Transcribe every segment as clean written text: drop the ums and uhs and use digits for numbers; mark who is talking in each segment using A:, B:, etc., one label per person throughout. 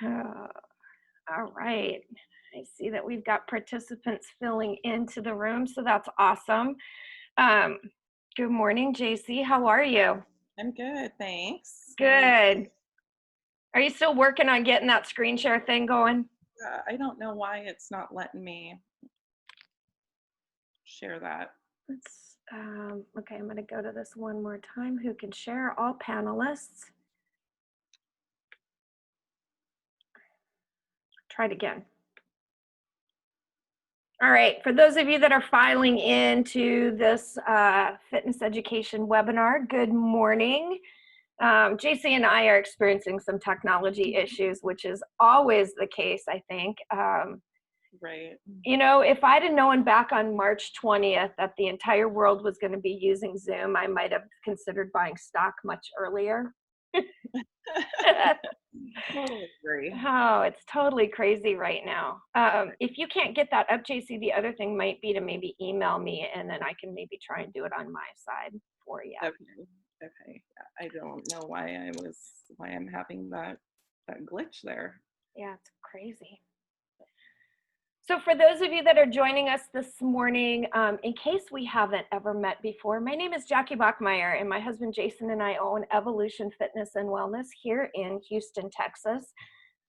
A: Uh, all right. I see that we've got participants filling into the room, so that's awesome. Um, Good morning, Jacey. How are you?
B: I'm good, thanks. How are you?
A: Good. Are you still working on getting that screen share thing going?
B: I don't know why it's not letting me share that.
A: Okay, I'm going to go to this one more time. Who can share? All panelists. Try it again. All right, for those of you that are filing into this fitness education webinar, good morning. Jacey and I are experiencing some technology issues, which is always the case, I think.
B: Right.
A: You know, if I'd have known back on March 20th that the entire world was going to be using Zoom, I might have considered buying stock much earlier.
B: Totally agree.
A: Oh, it's totally crazy right now. If you can't get that up, JC, the other thing might be to maybe email me and then I can maybe try and do it on my side for you.
B: Okay. Okay. I don't know why I'm having that glitch there.
A: Yeah, it's crazy. So for those of you that are joining us this morning, in case we haven't ever met before, my name is Jackie Bachmeyer and my husband Jason and I own Evolution Fitness and Wellness here in Houston, Texas.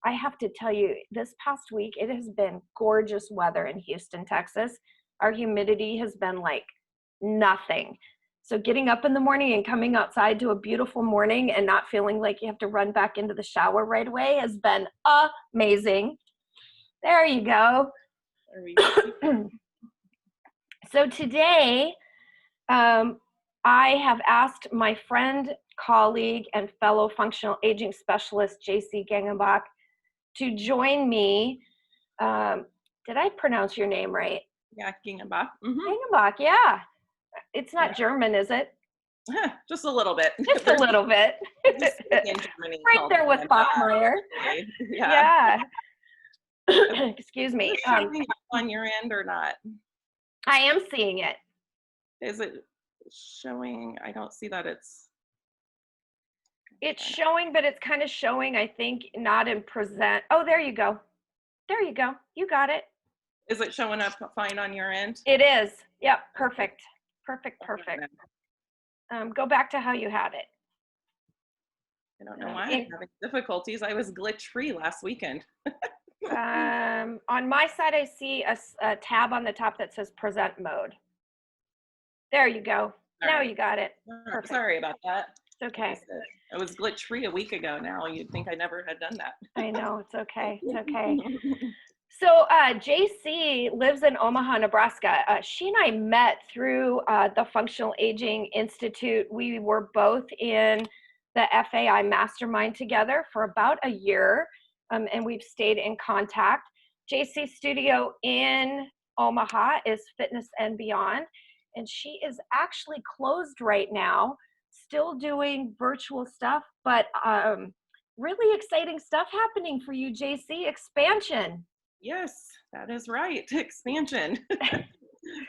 A: I have to tell you, this past week, it has been gorgeous weather in Houston, Texas. Our humidity has been like nothing. So getting up in the morning and coming outside to a beautiful morning and not feeling like you have to run back into the shower right away has been amazing. There you go.
B: Are we
A: So today, I have asked my friend, colleague, and fellow functional aging specialist, Jacey Gengenbach, to join me. Did I pronounce your name right?
B: yakking about? Mm-hmm.
A: Gengenbach, yeah. It's not
B: Yeah.
A: German, is it?
B: Just a little bit.
A: Just a little bit.
B: This in Germany
A: Right
B: called
A: there with Bachmeyer.
B: Yeah.
A: Yeah.
B: Okay.
A: Excuse
B: Is
A: me.
B: it showing up on your end or not?
A: I am seeing it.
B: Is it showing? I don't see that
A: It's showing, but it's kind of showing, I think, not in present. Oh, there you go. There you go. You got it.
B: Is it showing up fine on your end?
A: It is. Yep.
B: Okay.
A: Perfect. Perfect. Perfect.
B: I
A: Go back to how you had it.
B: don't know why I'm having difficulties. I was glitch free last weekend.
A: On my side, I see a tab on the top that says present mode. There you go. Now you got it. Perfect.
B: Sorry about that.
A: It's okay.
B: I was glitch free a week ago now. You'd think I never had done that.
A: I know. It's okay. It's okay. So JC lives in Omaha, Nebraska. She and I met through the Functional Aging Institute. We were both in the FAI Mastermind together for about a year, and we've stayed in contact. JC's studio in Omaha is Fitness and Beyond, and she is actually closed right now, still doing virtual stuff, but really exciting stuff happening for you, JC. Expansion.
B: Yes, that is right. Expansion.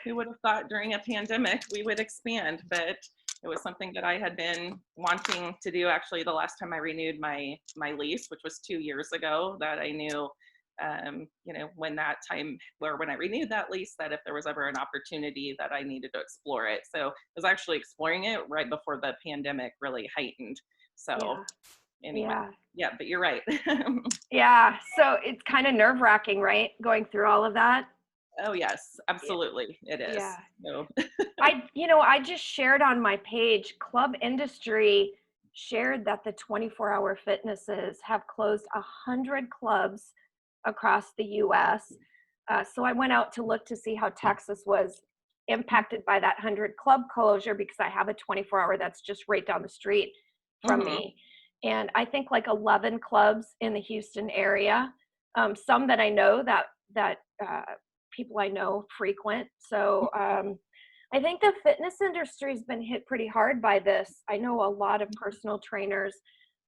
B: Who would have thought during a pandemic we would expand, but it was something that I had been wanting to do. Actually, the last time I renewed my lease, which was 2 years ago, that I knew, when I renewed that lease, that if there was ever an opportunity that I needed to explore it. So I was actually exploring it right before the pandemic really heightened. So anyway, yeah, but you're right.
A: Yeah, so it's kind of nerve-wracking, right? Going through all of that.
B: Oh yes, absolutely. It is.
A: Yeah.
B: So.
A: I just shared on my page, Club Industry shared that the 24-hour fitnesses have closed 100 clubs across the US. So I went out to look to see how Texas was impacted by that 100 club closure, because I have a 24-hour that's just right down the street from me. And I think like 11 clubs in the Houston area, some that I know that people I know frequent. So I think the fitness industry has been hit pretty hard by this. I know a lot of personal trainers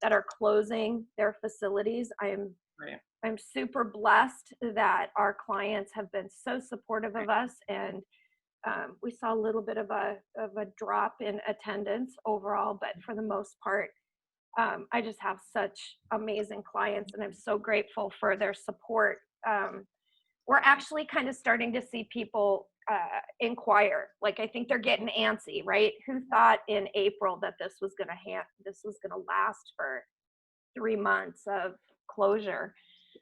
A: that are closing their facilities. I'm super blessed that our clients have been so supportive of us, and we saw a little bit of a drop in attendance overall, but for the most part, I just have such amazing clients, and I'm so grateful for their support. We're actually kind of starting to see people inquire. Like, I think they're getting antsy, right? Who thought in April that this was going to last for 3 months of closure?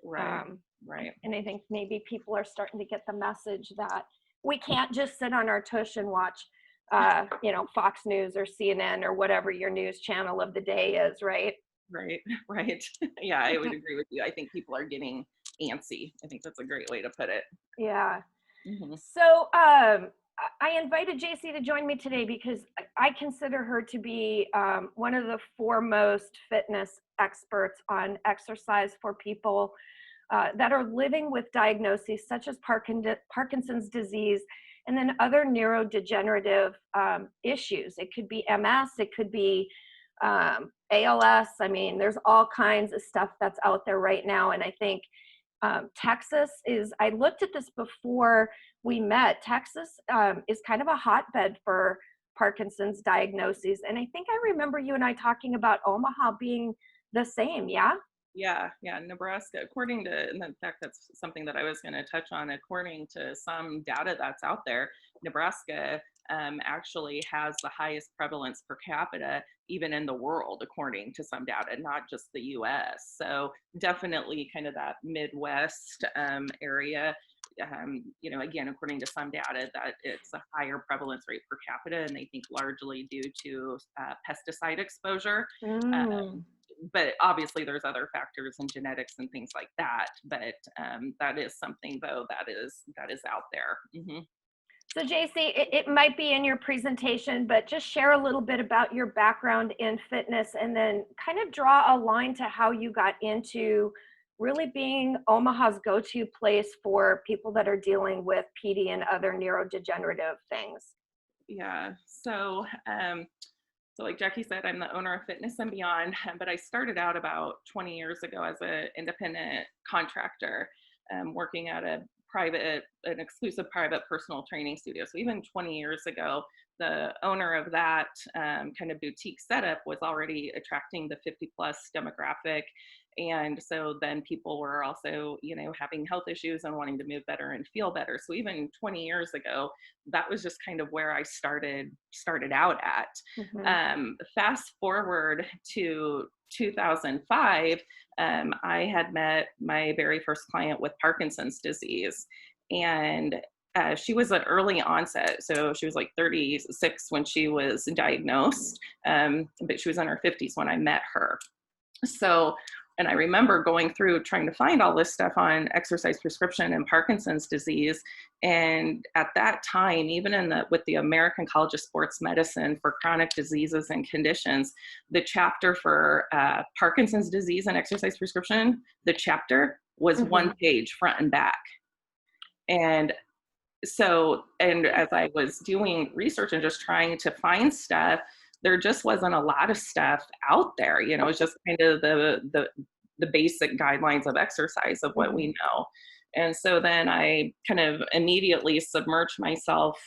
B: Right. Right.
A: And I think maybe people are starting to get the message that we can't just sit on our tush and watch, Fox News or CNN or whatever your news channel of the day is, right?
B: Right. Right. Yeah, I would agree with you. I think people are getting antsy. I think that's a great way to put it.
A: Yeah.
B: Hmm.
A: So I invited Jacey to join me today because I consider her to be one of the foremost fitness experts on exercise for people that are living with diagnoses such as Parkinson's disease and then other neurodegenerative issues. It could be MS, it could be ALS. I mean, there's all kinds of stuff that's out there right now. And I think Texas is, I looked at this before we met, Texas is kind of a hotbed for Parkinson's diagnoses. And I think I remember you and I talking about Omaha being the same, yeah?
B: Yeah, yeah. Nebraska, according to, and in fact, that's something that I was going to touch on, according to some data that's out there, Nebraska actually has the highest prevalence per capita, even in the world, according to some data, not just the US. So definitely kind of that Midwest area. Again, according to some data, that it's a higher prevalence rate per capita, and they think largely due to pesticide exposure. But obviously there's other factors and genetics and things like that. But that is something, though, that is out there. Mm-hmm.
A: So Jacey, it might be in your presentation, but just share a little bit about your background in fitness and then kind of draw a line to how you got into really being Omaha's go-to place for people that are dealing with PD and other neurodegenerative things.
B: Yeah. So like Jackie said, I'm the owner of Fitness and Beyond, but I started out about 20 years ago as an independent contractor, working at an exclusive private personal training studio. So even 20 years ago, the owner of that kind of boutique setup was already attracting the 50 plus demographic. And so then people were also, having health issues and wanting to move better and feel better. So even 20 years ago, that was just kind of where I started out at.
A: Mm-hmm.
B: Fast forward to 2005, I had met my very first client with Parkinson's disease. And she was an early onset. So she was like 36 when she was diagnosed, but she was in her 50s when I met her. So, and I remember going through trying to find all this stuff on exercise prescription and Parkinson's disease. And at that time, even with the American College of Sports Medicine for chronic diseases and conditions, the chapter for Parkinson's disease and exercise prescription, the chapter was
A: Mm-hmm.
B: one page front and back. And so, and as I was doing research and just trying to find stuff, there just wasn't a lot of stuff out there. It's just kind of the basic guidelines of exercise of what we know. And so then I kind of immediately submerged myself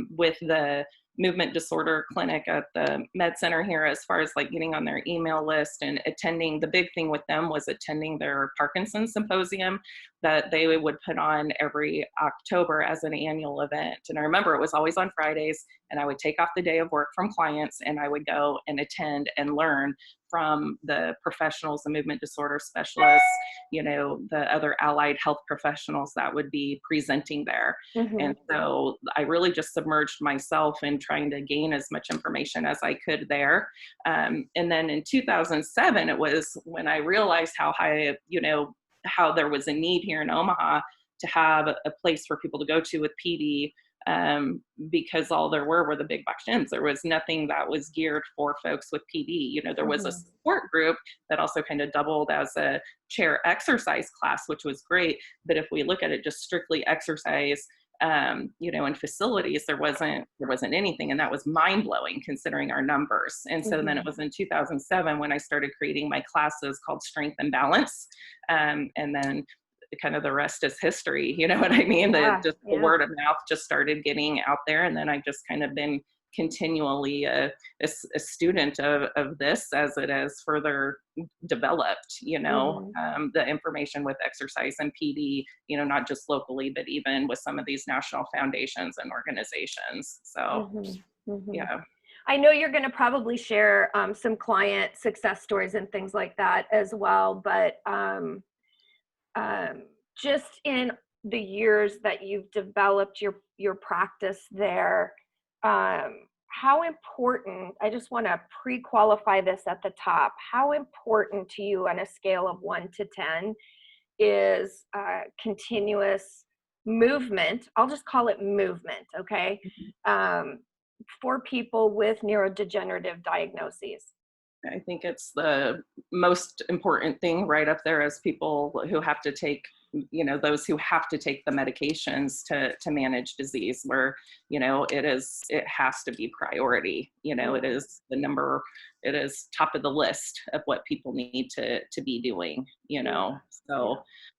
B: with the movement disorder clinic at the med center here, as far as like getting on their email list and attending. The big thing with them was attending their Parkinson's symposium that they would put on every October as an annual event. And I remember it was always on Fridays, and I would take off the day of work from clients and I would go and attend and learn from the professionals, the movement disorder specialists, the other allied health professionals that would be presenting there.
A: Mm-hmm.
B: And so I really just submerged myself in trying to gain as much information as I could there. And then in 2007, it was when I realized how how there was a need here in Omaha to have a place for people to go to with PD, because all there were the big box gyms. There was nothing that was geared for folks with PD. There was a support group that also kind of doubled as a chair exercise class, which was great. But if we look at it just strictly exercise, in facilities, there wasn't anything. And that was mind blowing considering our numbers. And so then it was in 2007 when I started creating my classes called Strength and Balance. And then kind of the rest is history. You know what I mean? The word of mouth just started getting out there. And then I've just kind of been continually a student of this as it is further developed, the information with exercise and PD, not just locally, but even with some of these national foundations and organizations. So, yeah.
A: I know you're going to probably share some client success stories and things like that as well, but just in the years that you've developed your practice there, how important, I just want to pre-qualify this at the top, how important to you on a scale of 1 to 10 is continuous movement, I'll just call it movement, okay, for people with neurodegenerative diagnoses?
B: I think it's the most important thing right up there as people who have to take, those who have to take the medications to manage disease, where, it has to be priority. It is it is top of the list of what people need to be doing, so.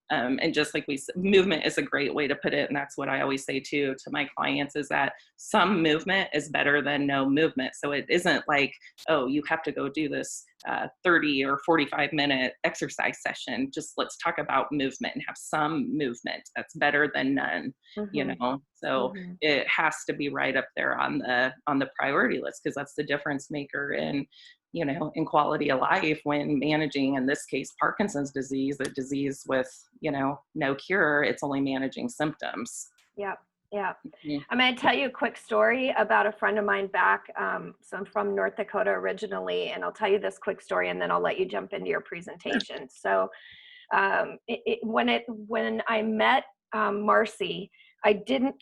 B: And just like we said, movement is a great way to put it. And that's what I always say to my clients, is that some movement is better than no movement. So it isn't like, oh, you have to go do this 30 or 45-minute exercise session. Just let's talk about movement and have some movement. That's better than none, So it has to be right up there on the priority list, because that's the difference maker in quality of life when managing, in this case, Parkinson's disease, a disease with, no cure. It's only managing symptoms.
A: Yeah. I'm going to tell you a quick story about a friend of mine back. So I'm from North Dakota originally, and I'll tell you this quick story and then I'll let you jump into your presentation. So when I met Marcy, I didn't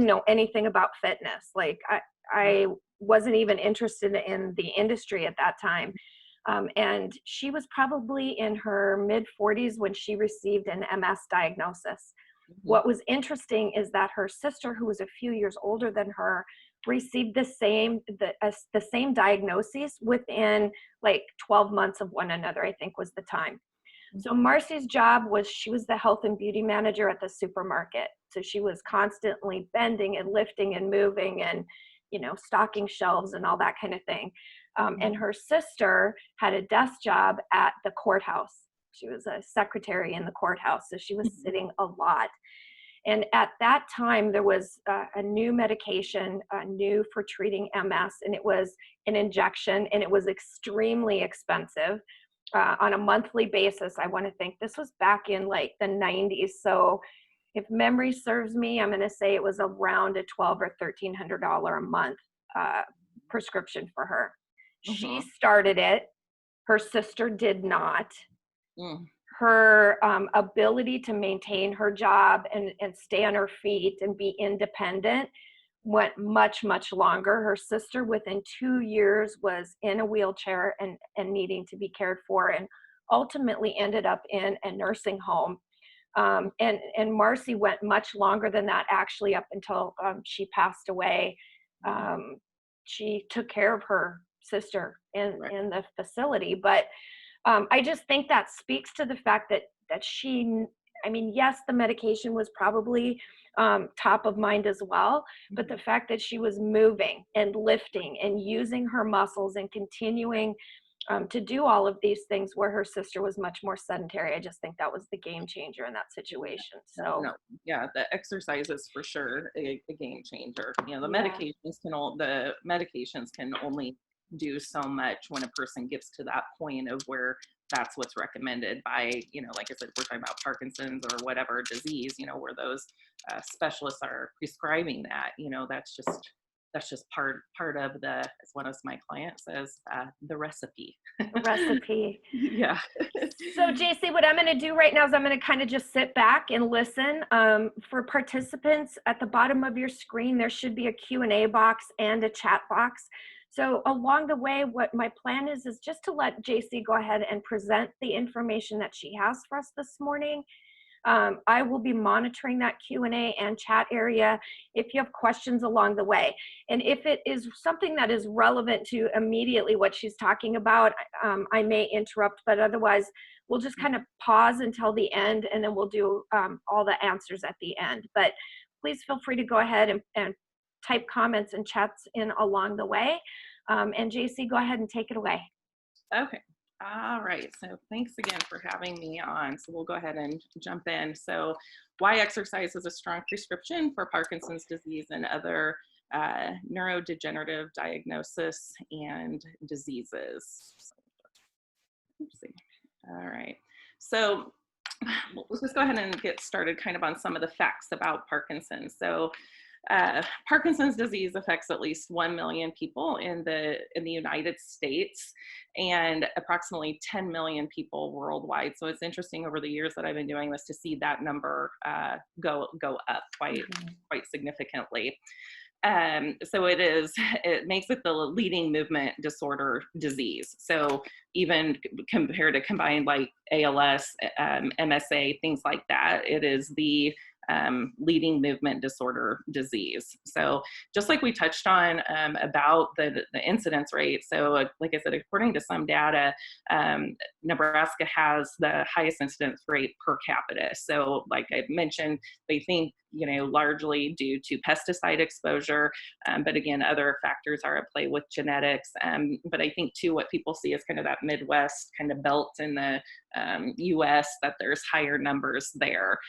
A: know anything about fitness. Like I wasn't even interested in the industry at that time. And she was probably in her mid 40s when she received an MS diagnosis. What was interesting is that her sister, who was a few years older than her, received the same diagnosis within like 12 months of one another, I think was the time. So Marcy's job was, she was the health and beauty manager at the supermarket. So she was constantly bending and lifting and moving and, stocking shelves and all that kind of thing. And her sister had a desk job at the courthouse. She was a secretary in the courthouse, so she was sitting a lot. And at that time, there was a new medication, new for treating MS, and it was an injection, and it was extremely expensive on a monthly basis. I want to think this was back in like the 90s. So if memory serves me, I'm going to say it was around a $1,200 or $1,300 a month prescription for her. She started it. Her sister did not. Her ability to maintain her job and stay on her feet and be independent went much, much longer. Her sister, within 2 years, was in a wheelchair and needing to be cared for, and ultimately ended up in a nursing home. And Marcy went much longer than that, actually, up until she passed away. She took care of her sister in the facility. But I just think that speaks to the fact that she, yes, the medication was probably top of mind as well, but the fact that she was moving and lifting and using her muscles and continuing to do all of these things where her sister was much more sedentary, I just think that was the game changer in that situation. So
B: the exercise is for sure a game changer. The medications can only do so much when a person gets to that point of where that's what's recommended by, like I said, we're talking about Parkinson's or whatever disease, where those specialists are prescribing that, that's just part of the, as one of my clients says, the recipe.
A: Recipe.
B: Yeah.
A: So Jacey, what I'm going to do right now is I'm going to kind of just sit back and listen. For participants, at the bottom of your screen, there should be a Q&A box and a chat box. So along the way, what my plan is just to let Jacey go ahead and present the information that she has for us this morning. I will be monitoring that Q&A and chat area if you have questions along the way. And if it is something that is relevant to immediately what she's talking about, I may interrupt, but otherwise we'll just kind of pause until the end, and then we'll do all the answers at the end. But please feel free to go ahead and type comments and chats in along the way. And Jacey, go ahead and take it away.
B: Okay. All right. So thanks again for having me on. So we'll go ahead and jump in. So why exercise is a strong prescription for Parkinson's disease and other neurodegenerative diagnosis and diseases. Oopsie. All right. So let's just go ahead and get started kind of on some of the facts about Parkinson's. So Parkinson's disease affects at least 1 million people in the United States and approximately 10 million people worldwide. So it's interesting over the years that I've been doing this to see that number go up quite significantly. So it makes it the leading movement disorder disease. So even compared to combined like ALS, MSA, things like that, it is the leading movement disorder disease. So just like we touched on about the incidence rate, so like I said, according to some data, Nebraska has the highest incidence rate per capita. So like I mentioned, they think, largely due to pesticide exposure, but again, other factors are at play with genetics. But I think too, what people see is kind of that Midwest kind of belt in the US, that there's higher numbers there.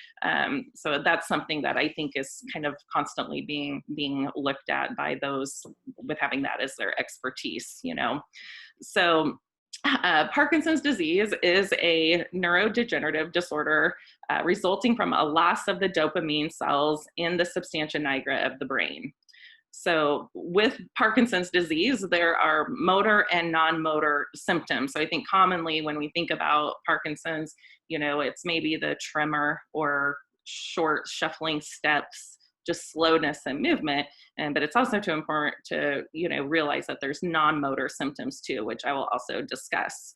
B: So that's something that I think is kind of constantly being looked at by those with having that as their expertise, So Parkinson's disease is a neurodegenerative disorder resulting from a loss of the dopamine cells in the substantia nigra of the brain. So with Parkinson's disease, there are motor and non-motor symptoms. So I think commonly when we think about Parkinson's, it's maybe the tremor or short shuffling steps, just slowness and movement. But it's also too important to, realize that there's non-motor symptoms too, which I will also discuss.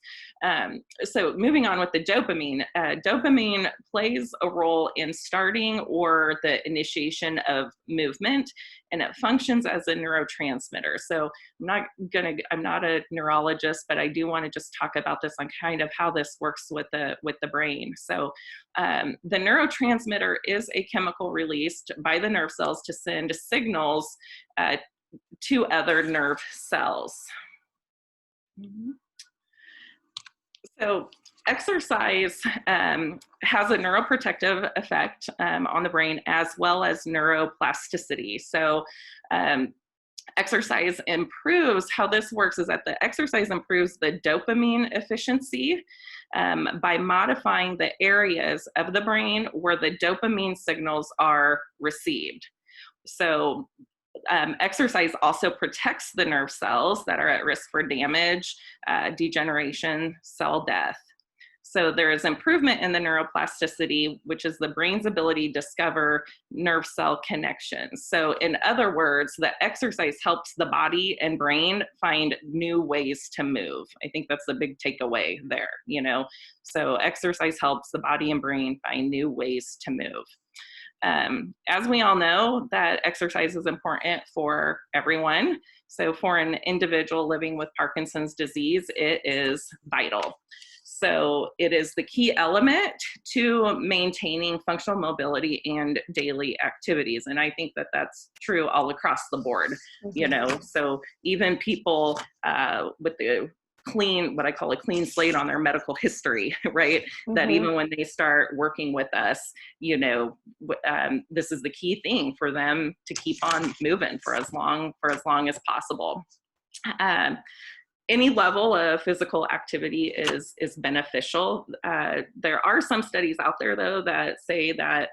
B: So moving on with the dopamine, dopamine plays a role in starting or the initiation of movement, and it functions as a neurotransmitter. So I'm not a neurologist, but I do want to just talk about this on kind of how this works with the brain. So the neurotransmitter is a chemical released by the nerve cells to send signals to other nerve cells. So exercise has a neuroprotective effect on the brain as well as neuroplasticity. So exercise improves, how this works is that the exercise improves the dopamine efficiency by modifying the areas of the brain where the dopamine signals are received. So exercise also protects the nerve cells that are at risk for damage, degeneration, cell death. So there is improvement in the neuroplasticity, which is the brain's ability to discover nerve cell connections. So in other words, the exercise helps the body and brain find new ways to move. I think that's the big takeaway there, So exercise helps the body and brain find new ways to move. As we all know, that exercise is important for everyone. So for an individual living with Parkinson's disease, it is vital. So it is the key element to maintaining functional mobility and daily activities. And I think that that's true all across the board, So even people with the what I call a clean slate on their medical history, right? That even when they start working with us, this is the key thing for them to keep on moving for as long as possible. Any level of physical activity is beneficial. There are some studies out there though that say that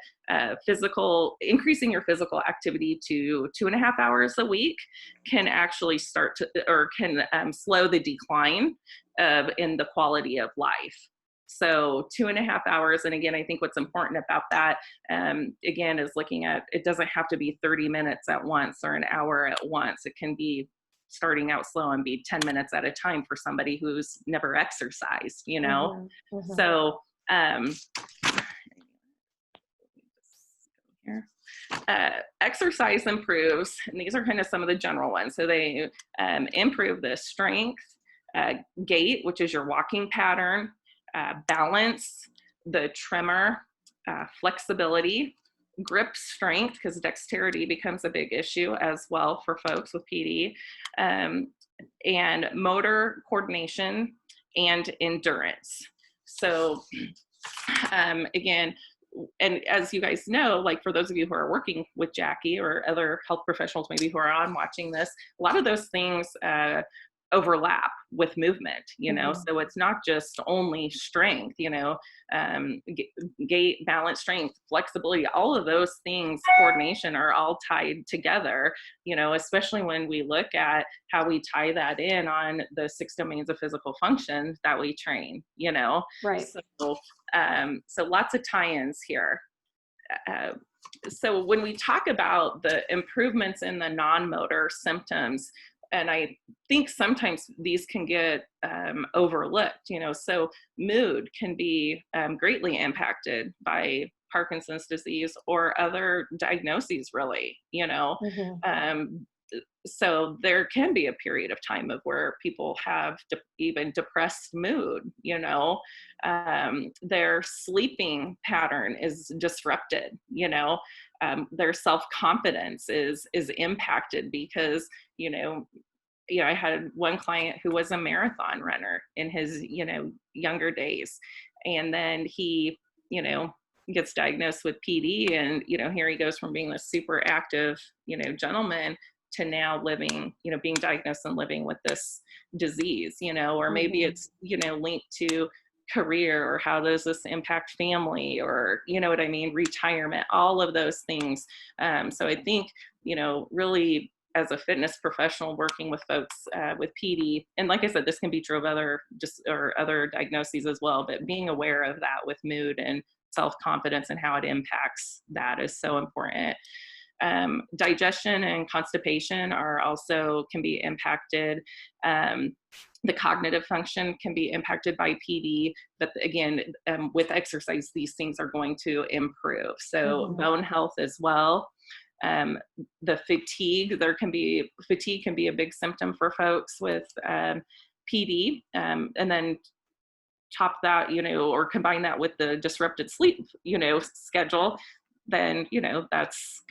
B: increasing your physical activity to 2.5 hours a week can actually slow the decline in the quality of life. So 2.5 hours, and again, I think what's important about that, again, is looking at, it doesn't have to be 30 minutes at once or an hour at once. It can be starting out slow and be 10 minutes at a time for somebody who's never exercised, So exercise improves, and these are kind of some of the general ones. So they improve the strength, gait, which is your walking pattern, balance, the tremor, flexibility, grip strength, because dexterity becomes a big issue as well for folks with PD, and motor coordination and endurance. So again, and as you guys know, like for those of you who are working with Jackie or other health professionals maybe who are on watching this, a lot of those things overlap with movement, you know, so it's not just only strength, you know, gait, balance, strength, flexibility, all of those things, coordination are all tied together, you know, especially when we look at how we tie that in on the 6 domains of physical function that we train, you know.
A: Right.
B: So lots of tie-ins here. So when we talk about the improvements in the non-motor symptoms, and I think sometimes these can get overlooked, you know, so mood can be greatly impacted by Parkinson's disease or other diagnoses, really, you know. So there can be a period of time of where people have even depressed mood, you know, their sleeping pattern is disrupted, you know, their self-confidence is impacted because, you know, I had one client who was a marathon runner in his, you know, younger days. And then he, you know, gets diagnosed with PD, and, you know, here he goes from being a super active, you know, gentleman to now living, you know, being diagnosed and living with this disease, you know, or maybe it's, you know, linked to career, or how does this impact family, or, you know what I mean, retirement, all of those things. So I think, you know, really as a fitness professional working with folks with PD, and like I said, this can be true of other diagnoses as well, but being aware of that with mood and self-confidence and how it impacts that is so important. Digestion and constipation can be impacted. The cognitive function can be impacted by PD, but again, with exercise, these things are going to improve. So bone health as well. The fatigue can be a big symptom for folks with PD, and then top that, you know, or combine that with the disrupted sleep, you know, schedule, then, you know, that's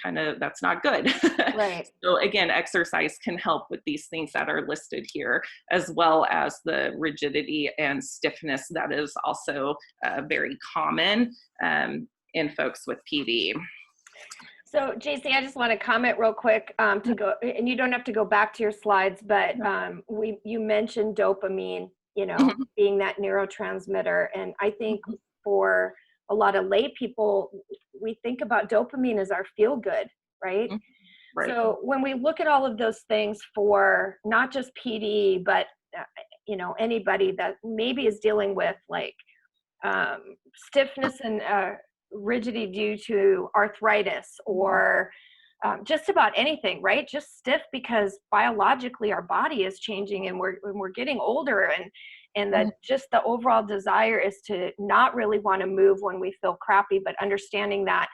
B: not good.
A: Right.
B: So again, exercise can help with these things that are listed here, as well as the rigidity and stiffness that is also very common in folks with PD.
A: So Jacey, I just want to comment real quick to go, and you don't have to go back to your slides, but you mentioned dopamine, you know, being that neurotransmitter. And I think for a lot of lay people, we think about dopamine as our feel good, right? Right. So when we look at all of those things for not just PD, but, you know, anybody that maybe is dealing with like stiffness and rigidity due to arthritis, or just about anything, right? Just stiff because biologically our body is changing, and we're getting older, and that just the overall desire is to not really want to move when we feel crappy, but understanding that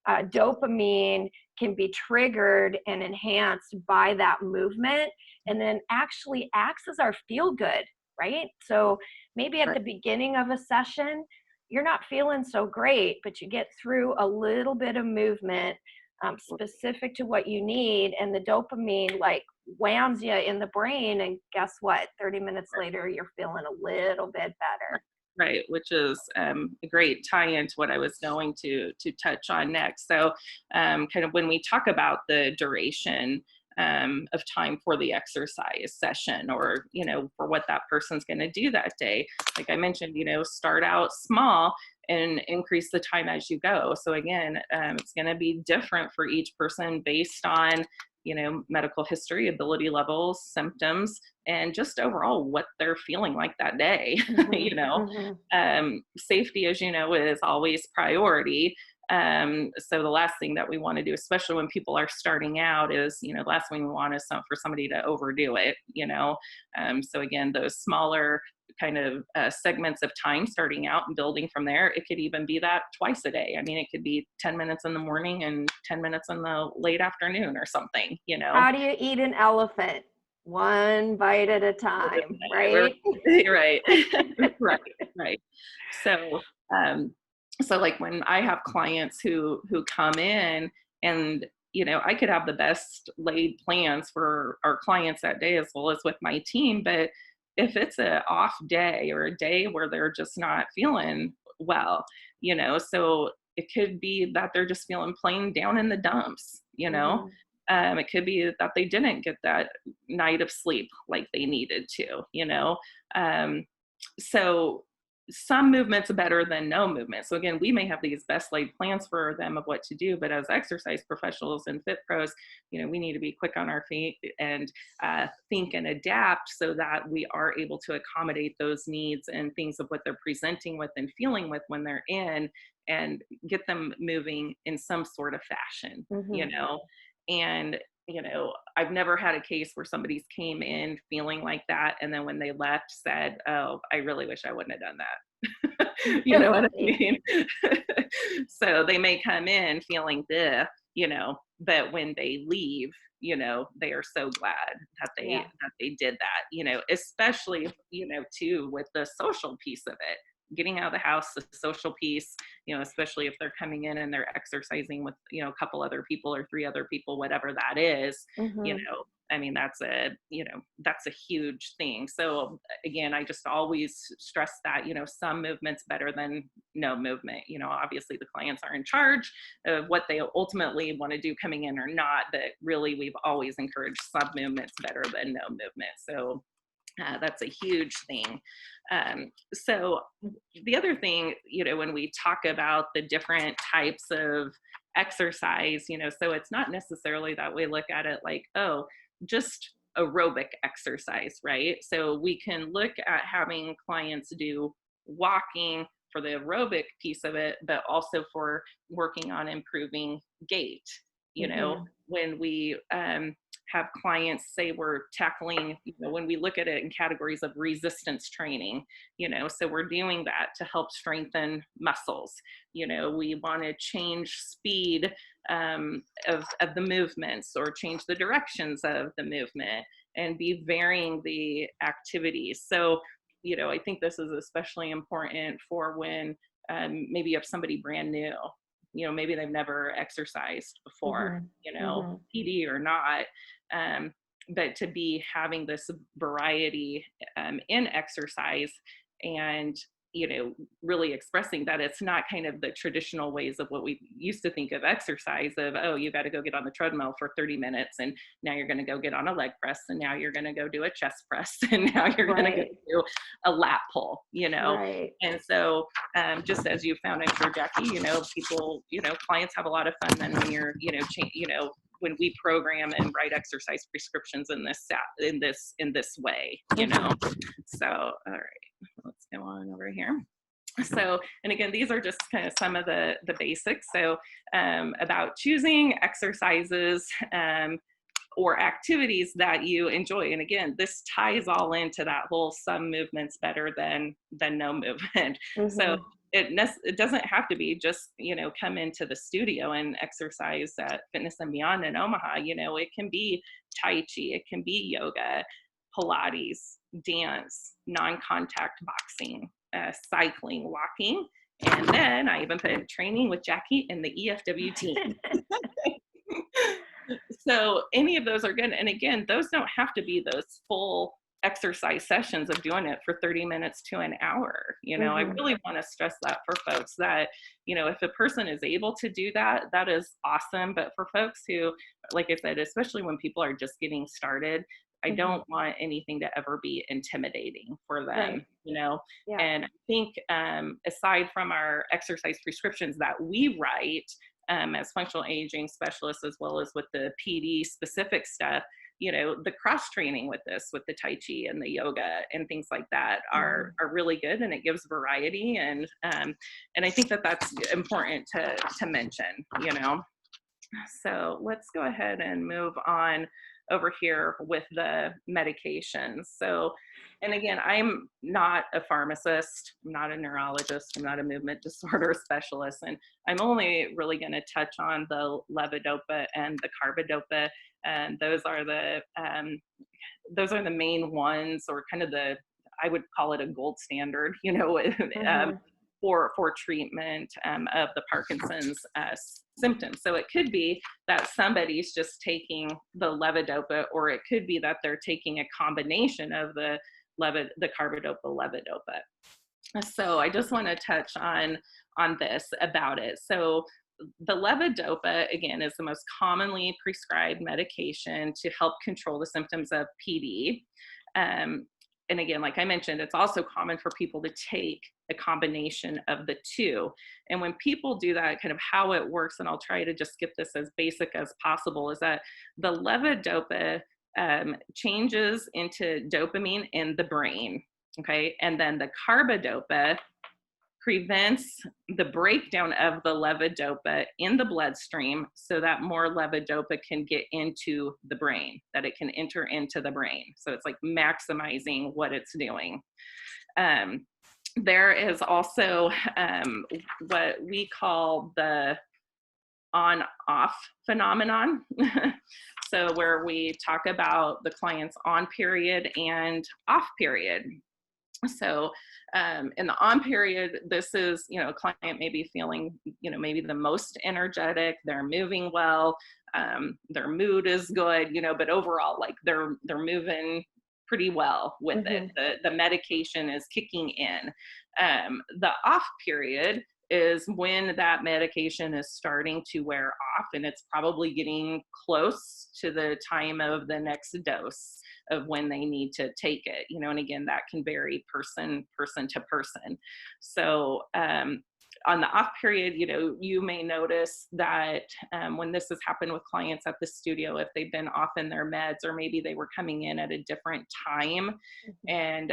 A: dopamine can be triggered and enhanced by that movement, and then actually acts as our feel good, right? So maybe at the beginning of a session, you're not feeling so great, but you get through a little bit of movement specific to what you need, and the dopamine like whams you in the brain, and guess what? 30 minutes later, you're feeling a little bit better.
B: Right, which is a great tie-in to what I was going to touch on next. So kind of when we talk about the duration of time for the exercise session, or, you know, for what that person's going to do that day, like I mentioned, you know, start out small and increase the time as you go. So again, it's going to be different for each person based on, you know, medical history, ability levels, symptoms, and just overall what they're feeling like that day. You know, safety, as you know, is always priority. So the last thing that we want to do, especially when people are starting out, is, you know, the last thing we want is for somebody to overdo it, you know. So again, those smaller kind of segments of time starting out and building from there. It could even be that twice a day. I mean, it could be 10 minutes in the morning and 10 minutes in the late afternoon or something, you know.
A: How do you eat an elephant? One bite at a time, right?
B: Right. Right. So, So like when I have clients who come in, and I could have the best laid plans for our clients that day as well as with my team, but if it's a off day or a day where they're just not feeling well, so it could be that they're just feeling plain down in the dumps.
A: Mhm.
B: It could be that they didn't get that night of sleep like they needed to. Um, so some movements are better than no movement. So again, we may have these best laid plans for them of what to do, but as exercise professionals and fit pros, we need to be quick on our feet and think and adapt so that we are able to accommodate those needs and things of what they're presenting with and feeling with when they're in, and get them moving in some sort of fashion,
A: Mhm.
B: and I've never had a case where somebody's came in feeling like that, and then when they left said, "Oh, I really wish I wouldn't have done that." You know what I
A: Right.
B: mean? So they may come in feeling this, but when they leave, they are so glad that
A: Yeah.
B: they did that, especially, too, with the social piece of it. Getting out of the house, the social piece, especially if they're coming in and they're exercising with, a couple other people or three other people, whatever that is,
A: Mhm.
B: I mean, that's a huge thing. So again, I just always stress that, some movement's better than no movement. Obviously the clients are in charge of what they ultimately want to do coming in or not, but really we've always encouraged some movements better than no movement. So that's a huge thing. So the other thing, when we talk about the different types of exercise, so it's not necessarily that we look at it like, oh, just aerobic exercise, right? So we can look at having clients do walking for the aerobic piece of it, but also for working on improving gait.
A: Mhm.
B: When we have clients say we're tackling, when we look at it in categories of resistance training, so we're doing that to help strengthen muscles. We want to change speed of the movements or change the directions of the movement and be varying the activities. So, I think this is especially important for when maybe you have somebody brand new, maybe they've never exercised before,
A: Mhm. Mhm.
B: PD or not. Um, but to be having this variety in exercise, and really expressing that it's not kind of the traditional ways of what we used to think of exercise of, oh, you got to go get on the treadmill for 30 minutes, and now you're going to go get on a leg press, and now you're going to go do a chest press, and now you're going to go
A: Right.
B: do a lat pull,
A: Right.
B: and so just as you found, I'm sure, Jackie, people, clients have a lot of fun then when you're, when we program and write exercise prescriptions in this way,
A: Mhm.
B: So, all right, let's go on over here. So, and again, these are just kind of some of the basics. So, about choosing exercises or activities that you enjoy. And again, this ties all into that whole some movements better than no movement. So
A: Mhm.
B: it doesn't have to be just, come into the studio and exercise at Fitness and Beyond in Omaha. It can be Tai Chi, it can be yoga, Pilates, dance, non-contact boxing, cycling, walking. And then I even put training with Jackie and the EFW team. So any of those are good. And again, those don't have to be those full exercise sessions of doing it for 30 minutes to an hour. I
A: Mhm.
B: really want to stress that for folks that, if a person is able to do that, that is awesome. But for folks who, like I said, especially when people are just getting started, I
A: Mhm.
B: don't want anything to ever be intimidating for
A: Right.
B: them.
A: Yeah.
B: And I think aside from our exercise prescriptions that we write, as functional aging specialists, as well as with the PD specific stuff, the cross training with this, with the Tai Chi and the yoga and things like that are
A: Mhm.
B: really good, and it gives variety, and I think that that's important to mention. So let's go ahead and move on over here with the medications. So, and again, I'm not a pharmacist, I'm not a neurologist, I'm not a movement disorder specialist, and I'm only really going to touch on the levodopa and the carbidopa, and those are the main ones, or kind of I would call it a gold standard,
A: Mhm.
B: for treatment of the Parkinson's symptoms. So it could be that somebody's just taking the levodopa, or it could be that they're taking a combination of the carbidopa, levodopa. So I just want to touch on this about it. So the levodopa, again, is the most commonly prescribed medication to help control the symptoms of PD. And again, like I mentioned, it's also common for people to take a combination of the two. And when people do that, kind of how it works, and I'll try to just get this as basic as possible, is that the levodopa changes into dopamine in the brain, okay? And then the carbidopa prevents the breakdown of the levodopa in the bloodstream so that more levodopa can get into the brain, that it can enter into the brain. So it's like maximizing what it's doing. There is also what we call the on-off phenomenon. So where we talk about the client's on period and off period. So in the on period, this is, a client may be feeling, maybe the most energetic, they're moving well, their mood is good, but overall, like they're moving pretty well with it. The medication is kicking in. The off period is when that medication is starting to wear off, and it's probably getting close to the time of the next dose of when they need to take it, and again, that can vary person to person. So on the off period, you may notice that when this has happened with clients at the studio, if they've been off in their meds, or maybe they were coming in at a different time, and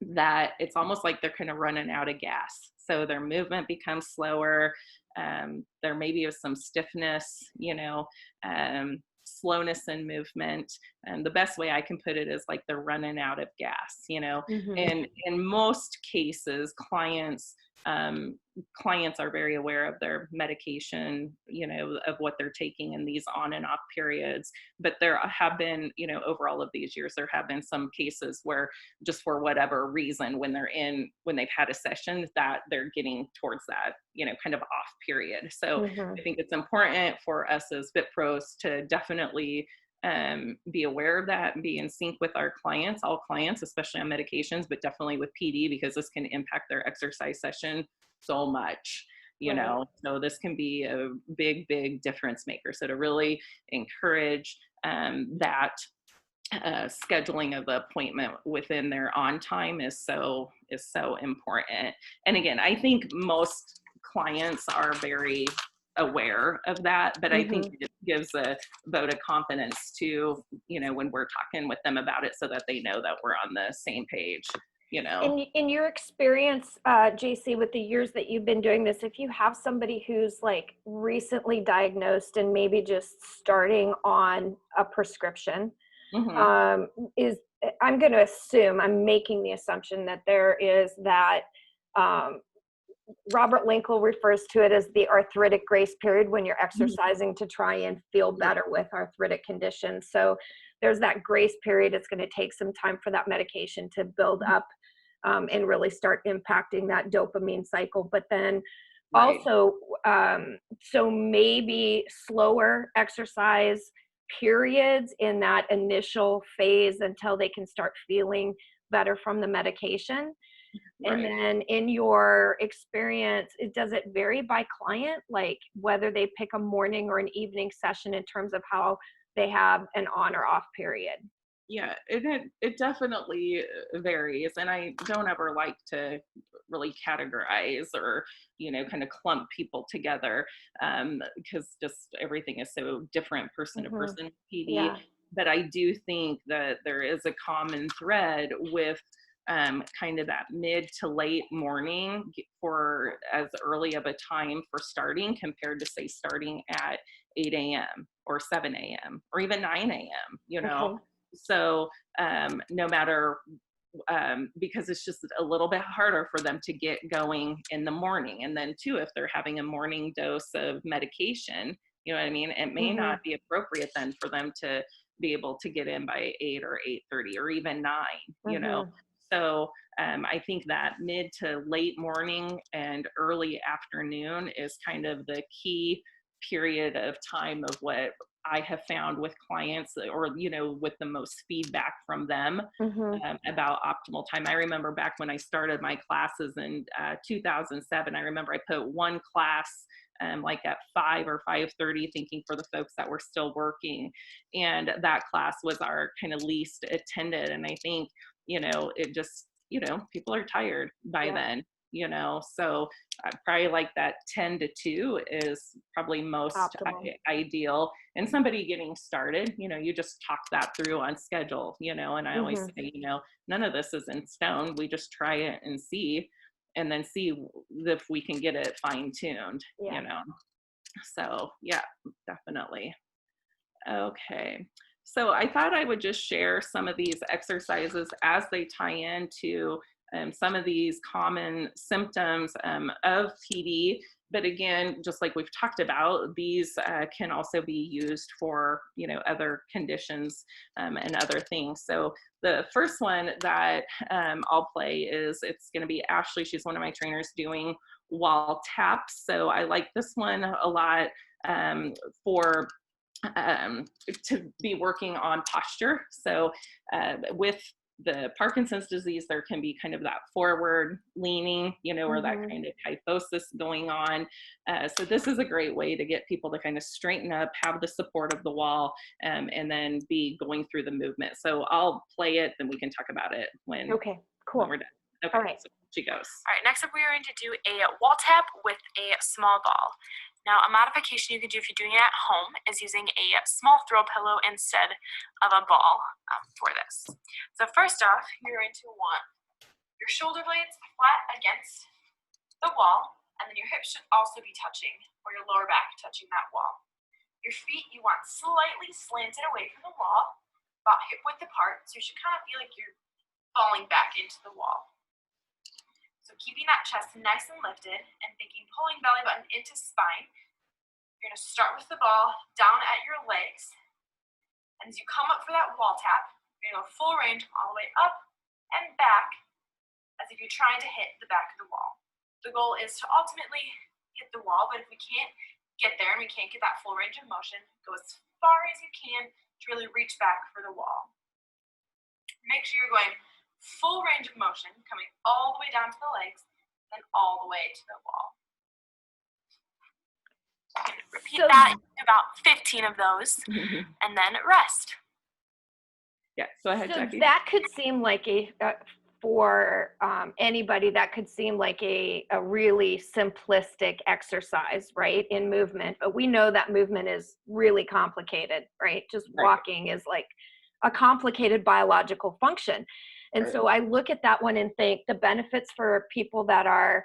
B: that it's almost like they're kind of running out of gas. So their movement becomes slower. There maybe is some stiffness, slowness in movement. And the best way I can put it is like they're running out of gas, And in most cases, clients are very aware of their medication, of what they're taking in these on and off periods. But there have been, over all of these years, there have been some cases where just for whatever reason, when they've had a session, that they're getting towards that, kind of off period. So I think it's important for us as fit pros to definitely be aware of that and be in sync with our clients, all clients, especially on medications, but definitely with PD, because this can impact their exercise session so much, so this can be a big difference maker. So to really encourage that scheduling of the appointment within their on time is so important. And again, I think most clients are very aware of that, but I think it gives a vote of confidence to, when we're talking with them about it, so that they know that we're on the same page,
A: In your experience, Jacey, with the years that you've been doing this, if you have somebody who's like recently diagnosed and maybe just starting on a prescription, I'm going to assume, I'm making the assumption that there is that, Robert Linkle refers to it as the arthritic grace period, when you're exercising to try and feel better with arthritic conditions. So there's that grace period. It's going to take some time for that medication to build up and really start impacting that dopamine cycle. But then also, so maybe slower exercise periods in that initial phase until they can start feeling better from the medication. And then in your experience, does it vary by client, like whether they pick a morning or an evening session in terms of how they have an on or off period?
B: Yeah, it definitely varies. And I don't ever like to really categorize or, kind of clump people together, because just everything is so different person to person, PD.
A: Yeah.
B: But I do think that there is a common thread with kind of that mid to late morning for as early of a time for starting, compared to say starting at 8 a.m. or 7 a.m. or even 9 a.m., So no matter, because it's just a little bit harder for them to get going in the morning. And then too, if they're having a morning dose of medication, it may not be appropriate then for them to be able to get in by 8 or 8:30 or even 9, So I think that mid to late morning and early afternoon is kind of the key period of time of what I have found with clients, or, with the most feedback from them
A: Mm-hmm.
B: about optimal time. I remember back when I started my classes in 2007, I remember I put one class like at 5 or 5:30, thinking for the folks that were still working. And that class was our kind of least attended. And I think, it just, people are tired by
A: Yeah.
B: then, so probably like that 10 to 2 is probably most
A: Optimal.
B: ideal. And somebody getting started, you just talk that through on schedule, and I always
A: Mm-hmm.
B: say, none of this is in stone. We just try it and see, and then see if we can get it fine tuned,
A: Yeah.
B: So yeah, definitely. Okay. So I thought I would just share some of these exercises as they tie into some of these common symptoms of PD. But again, just like we've talked about, these can also be used for, other conditions and other things. So the first one that I'll play is, it's going to be Ashley. She's one of my trainers, doing wall taps. So I like this one a lot for to be working on posture. So with the Parkinson's disease, there can be kind of that forward leaning, or that
A: Mm-hmm.
B: kind of kyphosis going on. So this is a great way to get people to kind of straighten up, have the support of the wall, and then be going through the movement. So I'll play it, then we can talk about it when
A: Okay, cool.
B: we're done. Okay,
A: All right.
B: so she goes.
C: All right, next up we are going to do a wall tap with a small ball. Now, a modification you can do if you're doing it at home is using a small throw pillow instead of a ball for this. So first off, you're going to want your shoulder blades flat against the wall, and then your hips should also be touching, or your lower back touching that wall. Your feet you want slightly slanted away from the wall, about hip width apart, so you should kind of feel like you're falling back into the wall. So keeping that chest nice and lifted and thinking pulling belly button into spine. You're going to start with the ball down at your legs. And as you come up for that wall tap, you're going to go full range all the way up and back, as if you're trying to hit the back of the wall. The goal is to ultimately hit the wall, but if we can't get there and we can't get that full range of motion, go as far as you can to really reach back for the wall. Make sure you're going full range of motion, coming all the way down to the legs, then all the way to the wall. Repeat that about 15 of those, and then rest.
B: Yeah, so ahead,
A: So
B: Jackie.
A: that could seem like for anybody, that could seem like a really simplistic exercise, right, in movement. But we know that movement is really complicated, right? Just walking is like a complicated biological function. And so I look at that one and think the benefits for people that are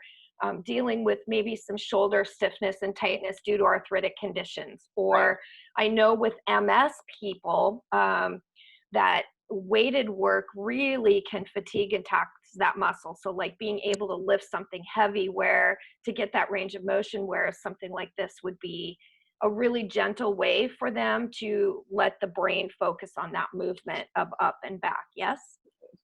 A: dealing with maybe some shoulder stiffness and tightness due to arthritic conditions, or I know with MS people that weighted work really can fatigue and tax that muscle. So like being able to lift something heavy where to get that range of motion, whereas something like this would be a really gentle way for them to let the brain focus on that movement of up and back. Yes?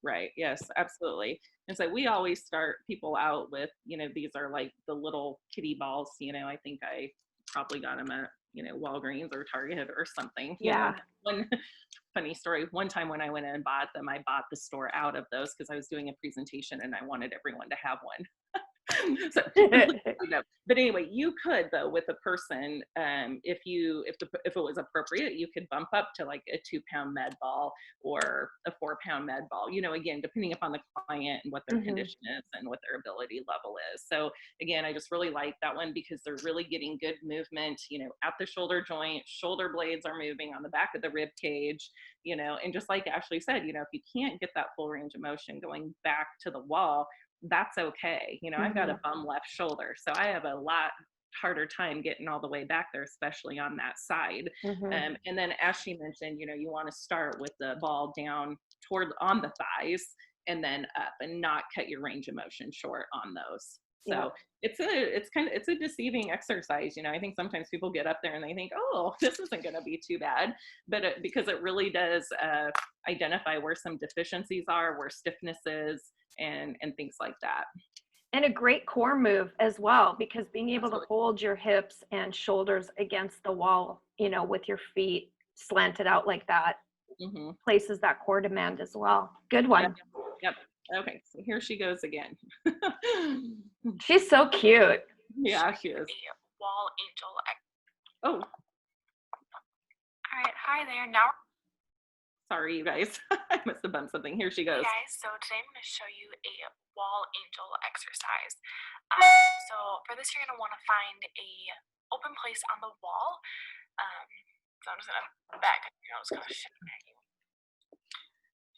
B: Right. Yes, absolutely. And so we always start people out with, these are like the little kiddie balls. I think I probably got them at, Walgreens or Target or something.
A: Yeah.
B: One funny story, one time when I went in and bought them, I bought the store out of those because I was doing a presentation and I wanted everyone to have one. So, but anyway, you could though with a person, if it was appropriate, you could bump up to like a 2-pound med ball or a 4-pound med ball. Again, depending upon the client and what their condition is and what their ability level is. So again, I just really like that one because they're really getting good movement. At the shoulder joint, shoulder blades are moving on the back of the rib cage. And just like Ashley said, if you can't get that full range of motion going back to the wall, that's okay. I've got a bum left shoulder, so I have a lot harder time getting all the way back there, especially on that side. And then as she mentioned, you want to start with the ball down on the thighs and then up and not cut your range of motion short on those. So it's a deceiving exercise. You know, I think sometimes people get up there and they think, oh, this isn't going to be too bad, but because it really does identify where some deficiencies are, where stiffness is, and things like that.
A: And a great core move as well, because being able
B: Absolutely.
A: to hold your hips and shoulders against the wall, you know, with your feet slanted out like that, places that core demand as well. Good one.
B: Yep. Okay, so here she goes again.
A: She's so cute.
B: Yeah, she is.
C: A wall angel.
B: Oh,
C: All right, hi there. Now,
B: sorry, you guys. I must have bumped something. Here she goes.
C: hey guys, so today I'm going to show you a wall angel exercise. So for this, you're going to want to find a open place on the wall. So I'm just going to back up, you know, just going to show you.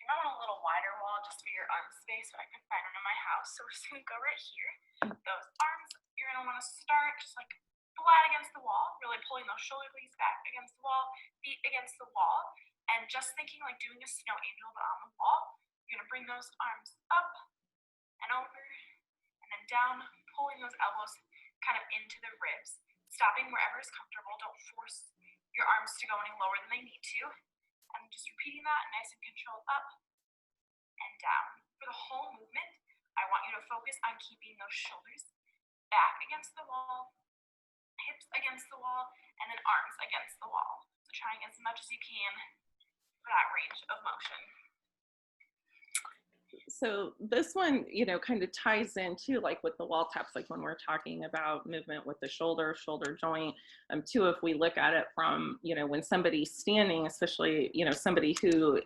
C: You might want a little wider wall just for your arm space, but I couldn't find one in my house. So we're just going to go right here. Those arms, you're going to want to start just like flat against the wall, really pulling those shoulder blades back against the wall, feet against the wall, and just thinking like doing a snow angel, but on the wall. You're going to bring those arms up and over and then down, pulling those elbows kind of into the ribs, stopping wherever is comfortable. Don't force your arms to go any lower than they need to. And just repeating that nice and controlled up and down. For the whole movement, I want you to focus on keeping those shoulders back against the wall, hips against the wall, and then arms against the wall. So trying as much as you can for that range of motion.
B: So this one, you know, kind of ties into like with the wall taps, like when we're talking about movement with the shoulder joint, too, if we look at it from, you know, when somebody's standing, especially, you know, somebody who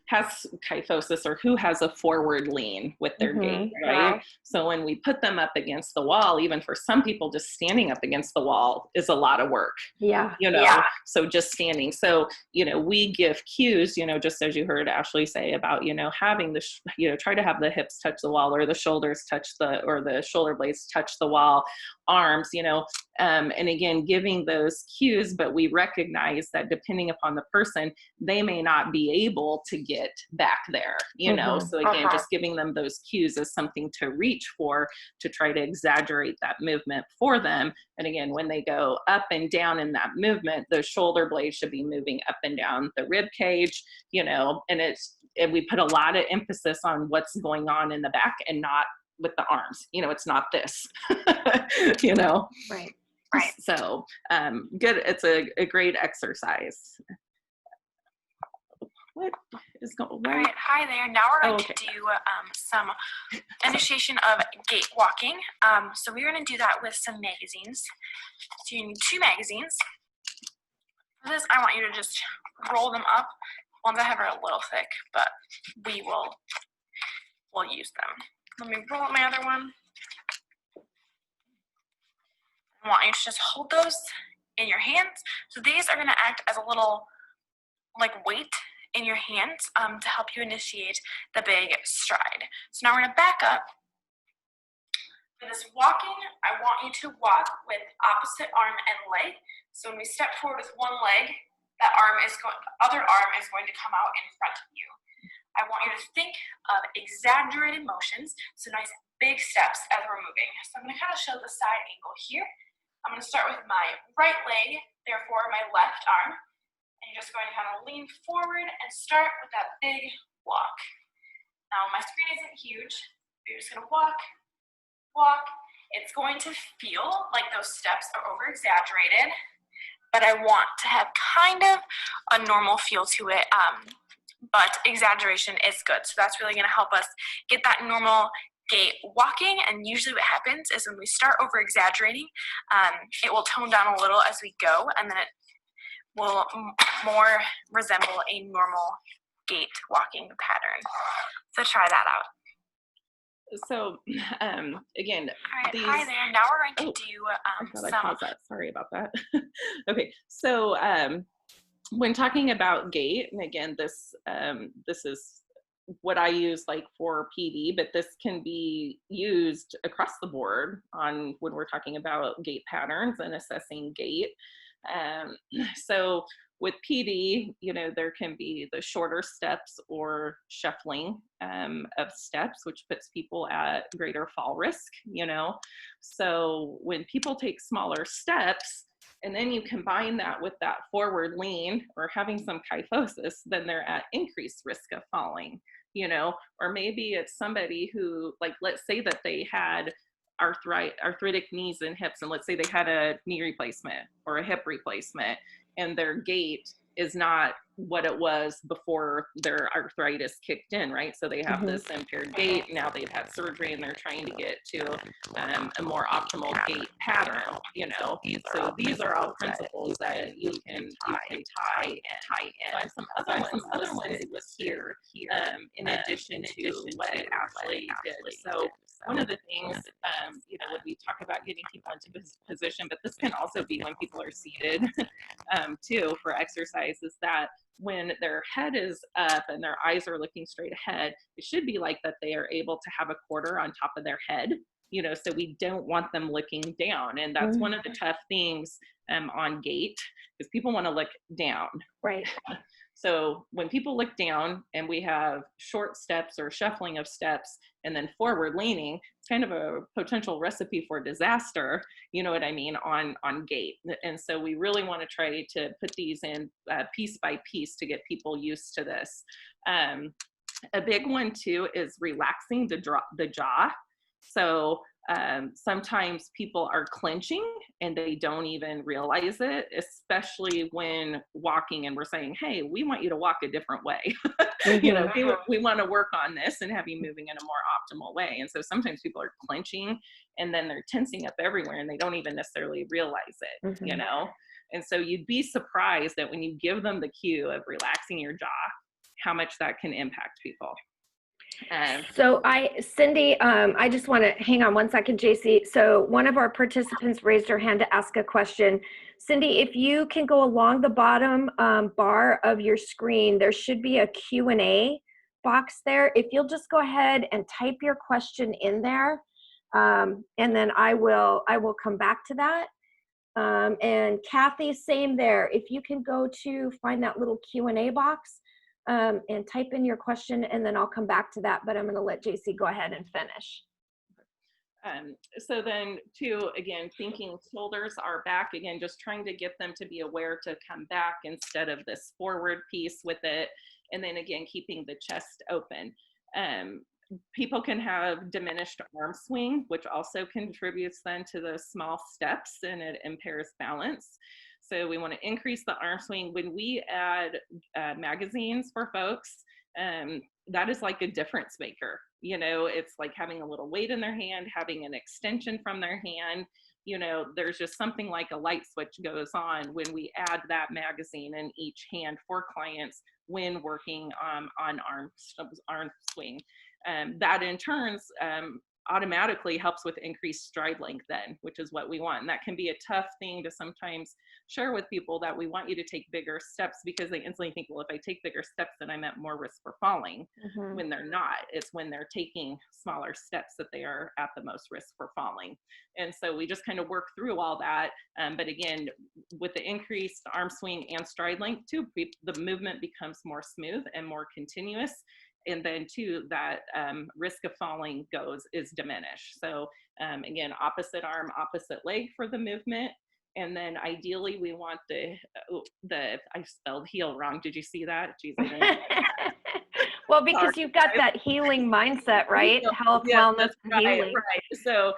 B: has kyphosis or who has a forward lean with their gait, right?
A: Wow.
B: So when we put them up against the wall, even for some people, just standing up against the wall is a lot of work.
A: Yeah.
B: You know, so just standing. So, you know, we give cues, you know, just as you heard Ashley say about, you know, having the, you know, try to have the hips touch the wall or the shoulders touch or the shoulder blades touch the wall, arms, you know, and again, giving those cues, but we recognize that depending upon the person, they may not be able to get back there, you know, so again, just giving them those cues is something to reach for, to try to exaggerate that movement for them. And again, when they go up and down in that movement, the shoulder blades should be moving up and down the rib cage, you know, and we put a lot of emphasis on what's going on in the back and not with the arms, you know, it's not this, you know.
A: Right.
B: So good. It's a great exercise. What is going on?
C: All right, hi there. Now we're going to do some initiation of gait walking. So we're going to do that with some magazines. So you need 2 magazines. For this, I want you to just roll them up. Ones I have are a little thick, but we'll use them. Let me roll up my other one. I want you to just hold those in your hands. So these are going to act as a little like weight in your hands to help you initiate the big stride. So now we're going to back up. For this walking, I want you to walk with opposite arm and leg. So when we step forward with one leg, that other arm is going to come out in front of you. I want you to think of exaggerated motions, so nice big steps as we're moving. So I'm going to kind of show the side angle here. I'm going to start with my right leg, therefore my left arm. And you're just going to kind of lean forward and start with that big walk. Now my screen isn't huge. You're just going to walk. It's going to feel like those steps are over exaggerated, but I want to have kind of a normal feel to it. But exaggeration is good. So that's really going to help us get that normal gait walking. And usually what happens is when we start over exaggerating, it will tone down a little as we go, and then it will more resemble a normal gait walking pattern. So try that out.
B: So again,
C: all right, hi there. Now we're going to do
B: I paused that. Sorry about that. Okay, so when talking about gait, and again, this is what I use like for PD, but this can be used across the board on when we're talking about gait patterns and assessing gait. So with PD, you know, there can be the shorter steps or shuffling of steps, which puts people at greater fall risk, you know. So when people take smaller steps, and then you combine that with that forward lean or having some kyphosis, then they're at increased risk of falling, you know. Or maybe it's somebody who, like, let's say that they had arthritic knees and hips, and let's say they had a knee replacement or a hip replacement, and their gait is not what it was before their arthritis kicked in, right? So they have this impaired gait. Now they've had surgery and they're trying to get to a more optimal gait pattern, you know. So these are all principles that you can tie in. Some other ones listed here, in addition to what it actually did. So one of the things, you know, when we talk about getting people into this position, but this can also be when people are seated too for exercise, is that when their head is up and their eyes are looking straight ahead, it should be like that they are able to have a quarter on top of their head, you know, so we don't want them looking down. And that's one of the tough things on GAIT, because people want to look down.
A: Right.
B: So when people look down and we have short steps or shuffling of steps and then forward leaning, it's kind of a potential recipe for disaster, you know what I mean, on GAIT. And so we really want to try to put these in piece by piece to get people used to this. A big one too is relaxing the jaw. So sometimes people are clenching and they don't even realize it, especially when walking and we're saying, hey, we want you to walk a different way. You know, we want to work on this and have you moving in a more optimal way. And so sometimes people are clenching and then they're tensing up everywhere and they don't even necessarily realize it, you know? And so you'd be surprised that when you give them the cue of relaxing your jaw, how much that can impact people.
A: So Cindy, I just want to hang on one second, Jacey. So one of our participants raised her hand to ask a question. Cindy, if you can go along the bottom bar of your screen, there should be a Q&A box there. If you'll just go ahead and type your question in there, and then I will come back to that. And Kathy, same there. If you can go to find that little Q&A box, and type in your question, and then I'll come back to that, but I'm going to let Jacey go ahead and finish.
B: So then too, again, thinking shoulders are back, again, just trying to get them to be aware to come back instead of this forward piece with it. And then again, keeping the chest open. People can have diminished arm swing, which also contributes then to the small steps and it impairs balance. So we want to increase the arm swing. When we add magazines for folks, that is like a difference maker. You know, it's like having a little weight in their hand, having an extension from their hand. You know, there's just something like a light switch goes on when we add that magazine in each hand for clients when working on arm swing. That in turn automatically helps with increased stride length then, which is what we want. And that can be a tough thing to sometimes share with people, that we want you to take bigger steps, because they instantly think, well, if I take bigger steps, then I'm at more risk for falling, when they're not. It's when they're taking smaller steps that they are at the most risk for falling. And so we just kind of work through all that. But again, with the increased arm swing and stride length too, the movement becomes more smooth and more continuous. And then too, that risk of falling is diminished. So again, opposite arm, opposite leg for the movement. And then ideally we want I spelled heel wrong. Did you see that? Jeez,
A: Well, because you've got that healing mindset, right? Health, wellness, and healing.
B: Right. So,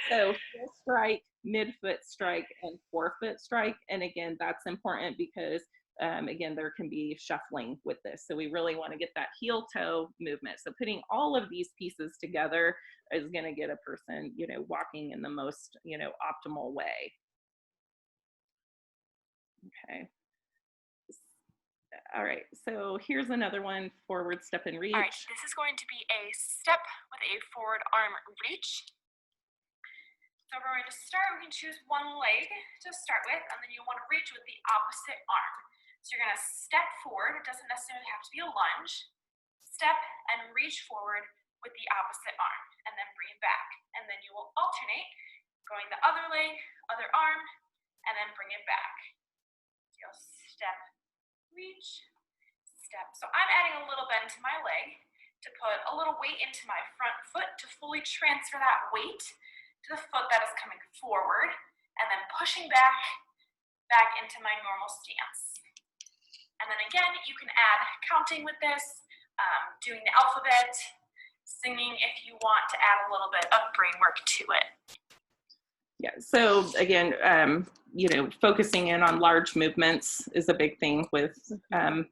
B: so heel strike, midfoot strike, and forefoot strike. And again, that's important because again, there can be shuffling with this. So we really want to get that heel toe movement. So putting all of these pieces together is going to get a person, you know, walking in the most, you know, optimal way. Okay. All right. So here's another one, forward step and reach.
C: All right, this is going to be a step with a forward arm reach. So we're going to start, we can choose one leg to start with, and then you want to reach with the opposite arm. So you're going to step forward, it doesn't necessarily have to be a lunge, step and reach forward with the opposite arm, and then bring it back. And then you will alternate, going the other leg, other arm, and then bring it back. you'll step, reach, step. So I'm adding a little bend to my leg to put a little weight into my front foot to fully transfer that weight to the foot that is coming forward, and then pushing back into my normal stance. And then again, you can add counting with this, doing the alphabet, singing if you want to add a little bit of brain work to it.
B: Yeah, so again, focusing in on large movements is a big thing with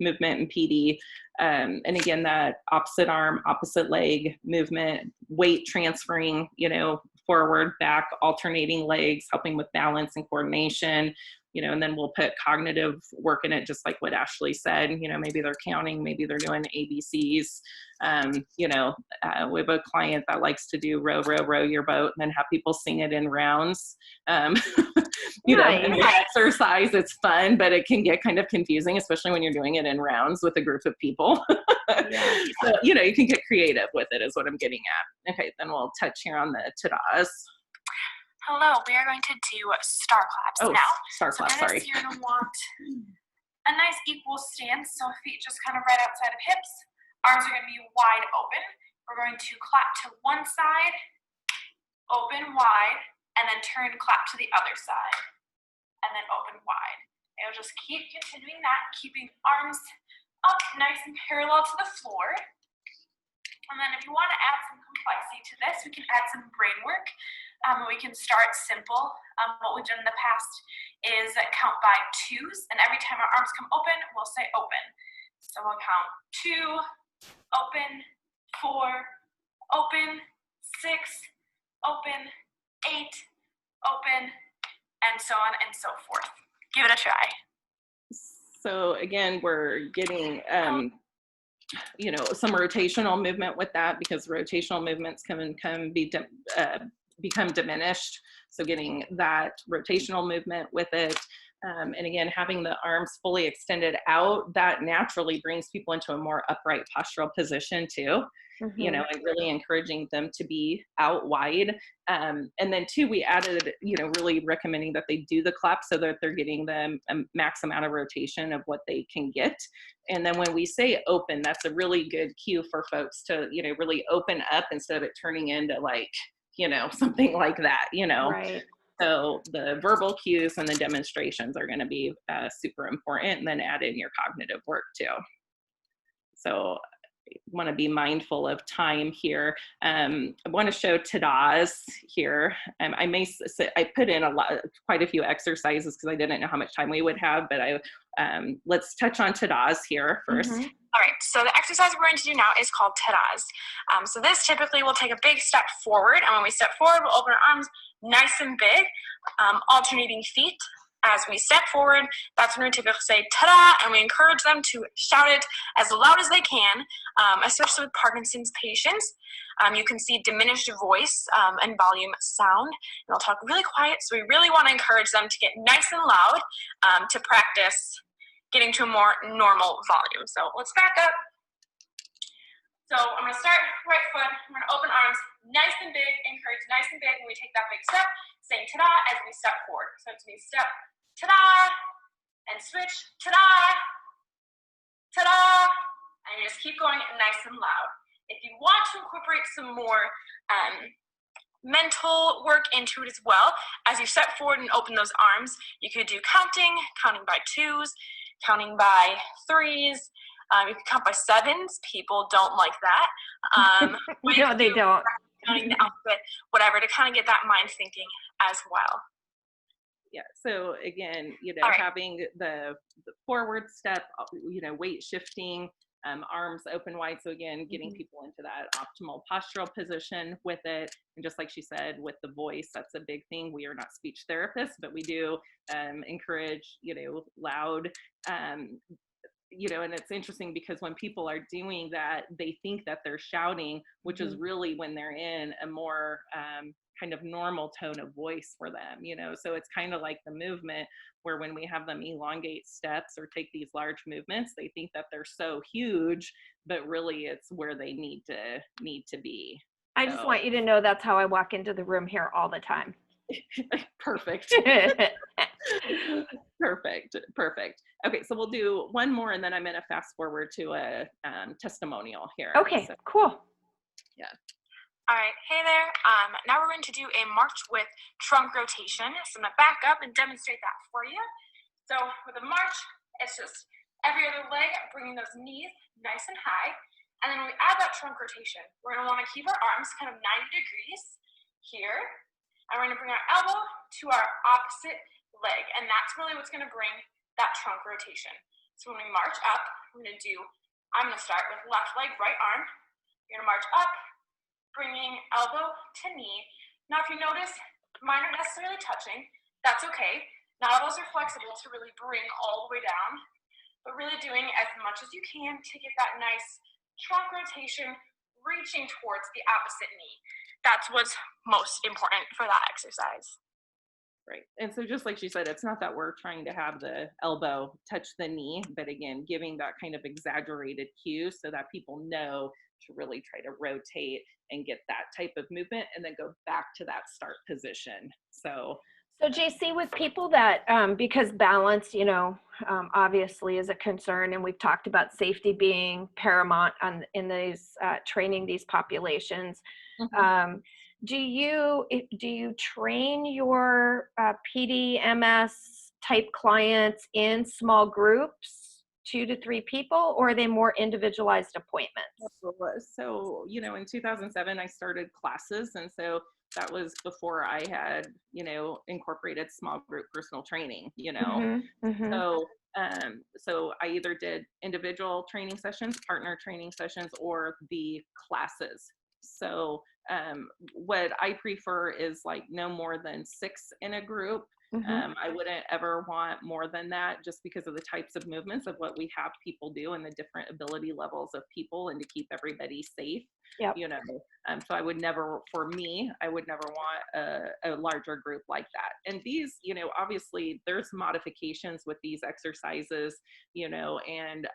B: movement and PD. And again, that opposite arm, opposite leg movement, weight transferring, forward, back, alternating legs, helping with balance and coordination, and then we'll put cognitive work in it, just like what Ashley said. Maybe they're counting, maybe they're doing ABCs. We have a client that likes to do row, row, row your boat, and then have people sing it in rounds. And the exercise, it's fun, but it can get kind of confusing, especially when you're doing it in rounds with a group of people.
A: Yeah.
B: So, you can get creative with it is what I'm getting at. Okay, then we'll touch here on the tadas.
C: Hello, we are going to do star claps now.
B: Star claps, sorry.
C: You're going to want a nice equal stance, so feet just kind of right outside of hips. Arms are going to be wide open. We're going to clap to one side, open wide, and then turn, clap to the other side, and then open wide. And you'll just keep continuing that, keeping arms up nice and parallel to the floor. And then if you want to add some complexity to this, we can add some brain work. We can start simple. What we've done in the past is count by twos, and every time our arms come open, we'll say open. So we'll count 2, open, 4, open, 6, open, 8, open, and so on and so forth. Give it a try.
B: So again, we're getting some rotational movement with that, because rotational movements become diminished. So getting that rotational movement with it. And again, having the arms fully extended out, that naturally brings people into a more upright postural position too. And really encouraging them to be out wide. And then too, we added, really recommending that they do the clap so that they're getting the max amount of rotation of what they can get. And then when we say open, that's a really good cue for folks to, really open up instead of it turning into like, something like that,
A: Right.
B: So the verbal cues and the demonstrations are going to be super important, and then add in your cognitive work too. So want to be mindful of time here. I want to show tadas here. I put in quite a few exercises because I didn't know how much time we would have, but let's touch on tadas here first.
C: All right, so the exercise we're going to do now is called tadas. So this typically will take a big step forward, and when we step forward, we'll open our arms nice and big, alternating feet. As we step forward, that's when we typically say ta-da, and we encourage them to shout it as loud as they can, especially with Parkinson's patients. You can see diminished voice and volume sound, and they'll talk really quiet, so we really want to encourage them to get nice and loud to practice getting to a more normal volume. So let's back up. So I'm going to start right foot. I'm going to open arms nice and big, encourage nice and big when we take that big step, saying ta-da as we step forward. So it's me step, ta-da, and switch, ta-da, ta-da, and you just keep going nice and loud. If you want to incorporate some more mental work into it as well, as you step forward and open those arms, you could do counting by twos, counting by threes. You can count by sevens. People don't like that.
A: No, they don't.
C: Counting the alphabet, whatever, to kind of get that mind thinking as well.
B: Yeah, so again,
C: All right.
B: having the forward step, weight shifting, arms open wide. So again, getting people into that optimal postural position with it. And just like she said, with the voice, that's a big thing. We are not speech therapists, but we do encourage, loud, and it's interesting because when people are doing that, they think that they're shouting, which is really when they're in a more kind of normal tone of voice for them, so it's kind of like the movement where when we have them elongate steps or take these large movements, they think that they're so huge, but really it's where they need to be.
A: I just want you to know that's how I walk into the room here all the time.
B: Perfect. Perfect. Perfect. Okay. So we'll do one more and then I'm going to fast forward to a testimonial here.
A: Okay,
B: So,
A: cool.
B: yeah.
C: All right, hey there. Now we're going to do a march with trunk rotation. So I'm going to back up and demonstrate that for you. So with a march, it's just every other leg, bringing those knees nice and high. And then when we add that trunk rotation, we're going to want to keep our arms kind of 90 degrees here. And we're going to bring our elbow to our opposite leg. And that's really what's going to bring that trunk rotation. So when we march up, I'm going to start with left leg, right arm. You're going to march up, bringing elbow to knee. Now, if you notice, mine aren't necessarily touching. That's okay. Not all those are flexible to really bring all the way down, but really doing as much as you can to get that nice trunk rotation, reaching towards the opposite knee. That's what's most important for that exercise.
B: Right. And so just like she said, it's not that we're trying to have the elbow touch the knee, but again, giving that kind of exaggerated cue so that people know to really try to rotate and get that type of movement and then go back to that start position. So
A: JC, with people that, because balance, obviously is a concern, and we've talked about safety being paramount in these training these populations. Do you train your PDMS type clients in small groups, 2 to 3 people, or are they more individualized appointments?
B: So, in 2007, I started classes. And so that was before I had, incorporated small group personal training, So I either did individual training sessions, partner training sessions, or the classes. So what I prefer is like no more than 6 in a group. I wouldn't ever want more than that just because of the types of movements of what we have people do and the different ability levels of people and to keep everybody safe.
A: Yep.
B: So I would never want a larger group like that. And these, obviously there's modifications with these exercises, and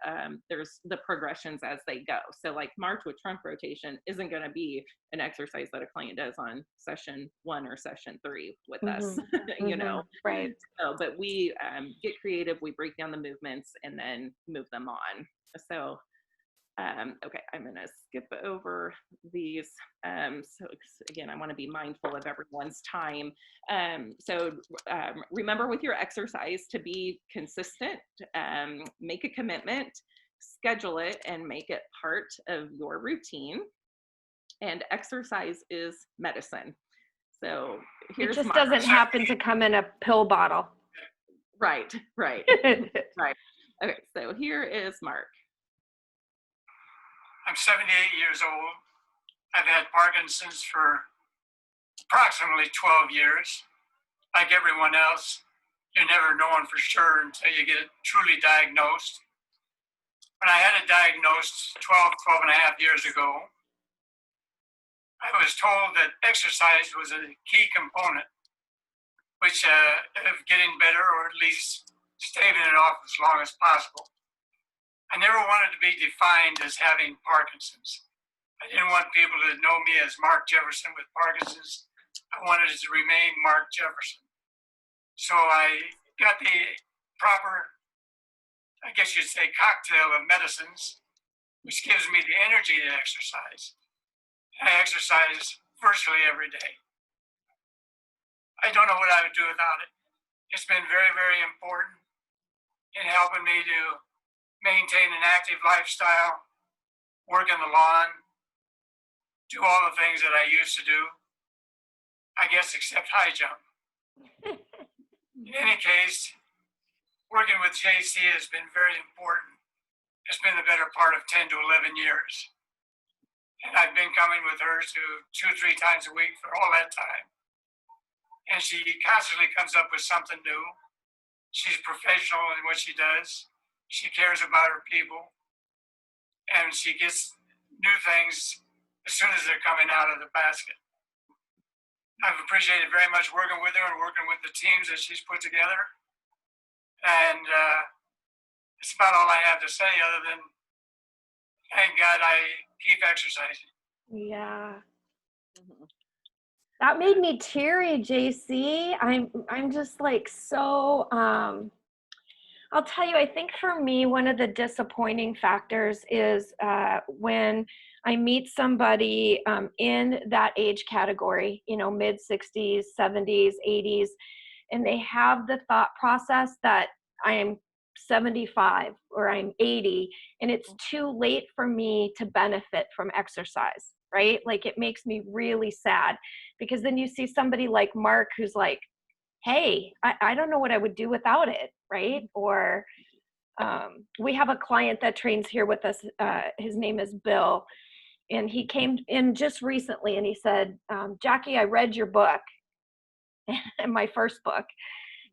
B: there's the progressions as they go. So like march with trunk rotation isn't going to be an exercise that a client does on session 1 or session 3 with us,
A: Right.
B: So, but we get creative, we break down the movements and then move them on. So okay, I'm going to skip over these. So again, I want to be mindful of everyone's time. Remember with your exercise to be consistent, make a commitment, schedule it, and make it part of your routine. And exercise is medicine. So here's
A: it just doesn't happen to come in a pill bottle.
B: Right. Right. Okay, so here is Mark.
D: I'm 78 years old. I've had Parkinson's for approximately 12 years. Like everyone else, you're never knowing for sure until you get it truly diagnosed. When I had it diagnosed 12 and a half years ago, I was told that exercise was a key component, which of getting better or at least staving it off as long as possible. I never wanted to be defined as having Parkinson's. I didn't want people to know me as Mark Jefferson with Parkinson's. I wanted it to remain Mark Jefferson. So I got the proper, I guess you'd say, cocktail of medicines, which gives me the energy to exercise. I exercise virtually every day. I don't know what I would do without it. It's been very, very important in helping me to maintain an active lifestyle, work in the lawn, do all the things that I used to do, I guess except high jump. In any case, working with Jacey has been very important. It's been the better part of 10 to 11 years. And I've been coming with her to 2 or 3 times a week for all that time. And she constantly comes up with something new. She's professional in what she does. She cares about her people, and she gets new things as soon as they're coming out of the basket. I've appreciated very much working with her and working with the teams that she's put together. And it's about all I have to say other than, thank God I keep exercising.
A: Yeah. That made me teary, JC. I'm just like so I'll tell you, I think for me, one of the disappointing factors is when I meet somebody in that age category, you know, mid 60s, 70s, 80s, and they have the thought process that I am 75 or I'm 80 and it's too late for me to benefit from exercise, right? Like it makes me really sad because then you see somebody like Mark who's like, hey, I don't know what I would do without it, right? Or we have a client that trains here with us. His name is Bill, and he came in just recently and he said, Jackie, I read your book, my first book,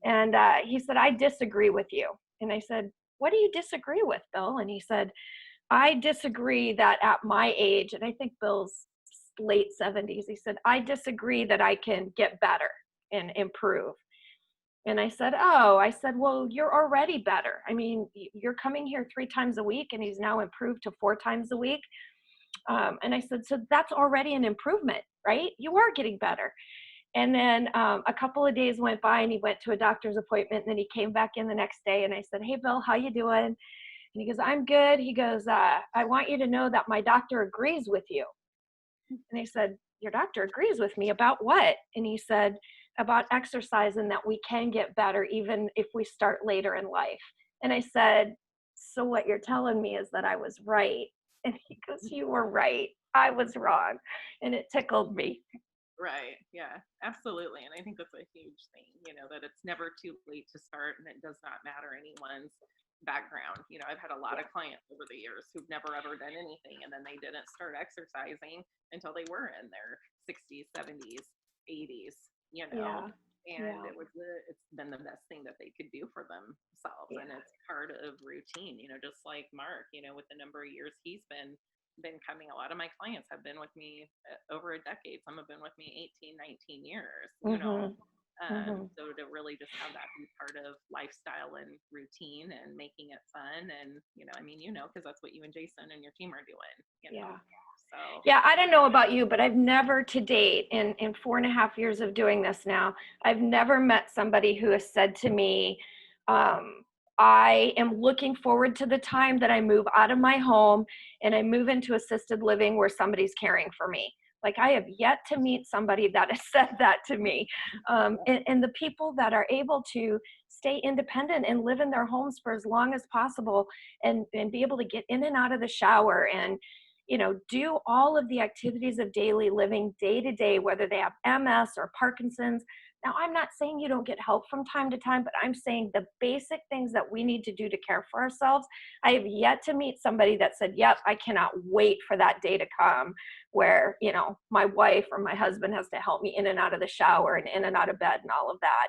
A: and he said, I disagree with you. And I said, what do you disagree with, Bill? And he said, I disagree that at my age, and I think Bill's late 70s, he said, I disagree that I can get better and improve. And I said, oh, I said, well, you're already better. I mean, you're coming here 3 times a week and he's now improved to 4 times a week. And I said, so that's already an improvement, right? You are getting better. And then a couple of days went by and he went to a doctor's appointment and then he came back in the next day and I said, hey, Bill, how you doing? And he goes, I'm good. He goes, I want you to know that my doctor agrees with you. And I said, your doctor agrees with me about what? And he said, about exercise and that we can get better even if we start later in life. And I said, so what you're telling me is that I was right. And he goes, you were right. I was wrong. And it tickled me.
B: Right. Yeah, absolutely. And I think that's a huge thing, you know, that it's never too late to start and it does not matter anyone's background. You know, I've had a lot of clients over the years who've never ever done anything and then they didn't start exercising until they were in their 60s, 70s, 80s, you know. And it's been the best thing that they could do for themselves. And it's part of routine, you know, just like Mark, you know, with the number of years he's been coming. A lot of my clients have been with me over a decade. Some have been with me 18, 19 years, you know. So to really just have that be part of lifestyle and routine and making it fun. And, you know, I mean, you know, because that's what you and Jason and your team are doing, you know. So.
A: Yeah, I don't know about you, but I've never to date in 4.5 years of doing this now, I've never met somebody who has said to me, I am looking forward to the time that I move out of my home and I move into assisted living where somebody's caring for me. Like I have yet to meet somebody that has said that to me. And the people that are able to stay independent and live in their homes for as long as possible and be able to get in and out of the shower and, you know, do all of the activities of daily living day to day, whether they have MS or Parkinson's. Now, I'm not saying you don't get help from time to time, but I'm saying the basic things that we need to do to care for ourselves. I have yet to meet somebody that said, yep, I cannot wait for that day to come where, you know, my wife or my husband has to help me in and out of the shower and in and out of bed and all of that.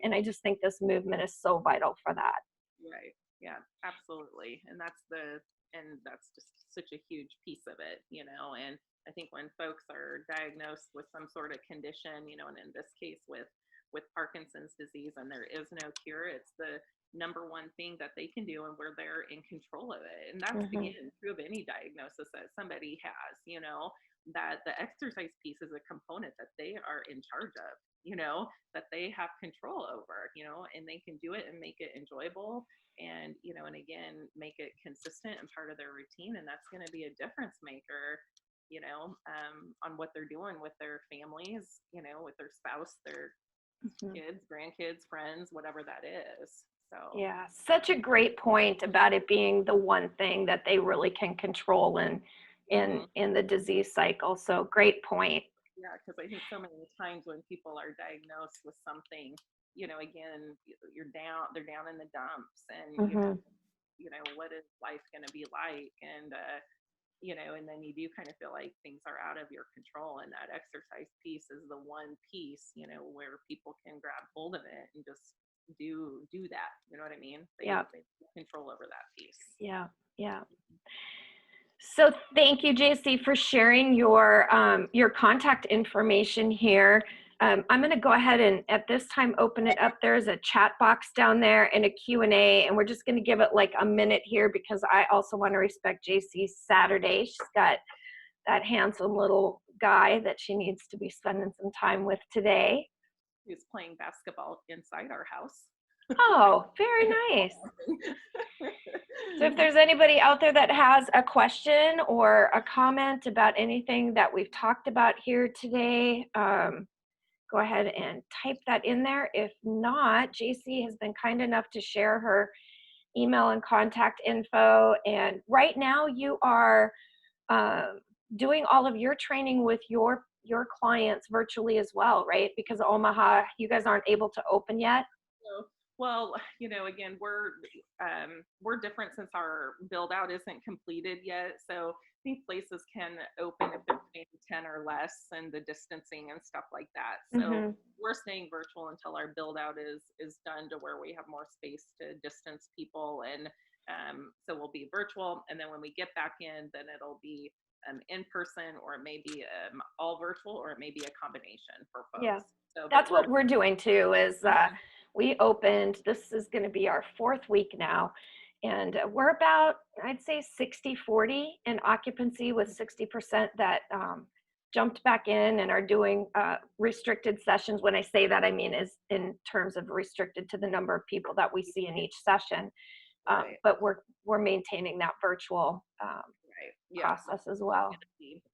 A: And I just think this movement is so vital for that.
B: Right. Yeah, absolutely. And that's just such a huge piece of it, you know. And I think when folks are diagnosed with some sort of condition, you know, and in this case with Parkinson's disease and there is no cure, it's the number one thing that they can do and where they're in control of it. And that's again true of any diagnosis that somebody has, you know, that the exercise piece is a component that they are in charge of, you know, that they have control over, you know, and they can do it and make it enjoyable and, you know, and again, make it consistent and part of their routine. And that's going to be a difference maker, you know, on what they're doing with their families, you know, with their spouse, their kids, grandkids, friends, whatever that is. So
A: yeah, such a great point about it being the one thing that they really can control in the disease cycle. So great point.
B: Yeah, because I think so many times when people are diagnosed with something, you know, again, they're down in the dumps and you know, what is life going to be like? And, you know, and then you do kind of feel like things are out of your control. And that exercise piece is the one piece, you know, where people can grab hold of it and just do that. You know what I mean? They have control over that piece.
A: Yeah. So thank you, Jacey, for sharing your contact information here. I'm going to go ahead and at this time open it up. There's a chat box down there and a Q&A, and we're just going to give it like a minute here because I also want to respect Jacey's Saturday. She's got that handsome little guy that she needs to be spending some time with today.
B: Who's playing basketball inside our house.
A: Oh, very nice. So if there's anybody out there that has a question or a comment about anything that we've talked about here today, go ahead and type that in there. If not, Jacey has been kind enough to share her email and contact info. And right now you are doing all of your training with your clients virtually as well, right? Because Omaha, you guys aren't able to open yet.
B: Well, again, we're different since our build out isn't completed yet. So I think places can open if they're paying 10 or less, and the distancing and stuff like that. So we're staying virtual until our build out is done to where we have more space to distance people. And so we'll be virtual. And then when we get back in, then it'll be in person, or it may be all virtual, or it may be a combination for folks.
A: Yeah,
B: so
A: that's what we're doing too, is we opened, this is going to be our 4th week now, and we're about, I'd say 60-40 in occupancy, with 60% that jumped back in and are doing restricted sessions. When I say that, I mean is in terms of restricted to the number of people that we see in each session.
B: Right.
A: But we're maintaining that virtual process as well.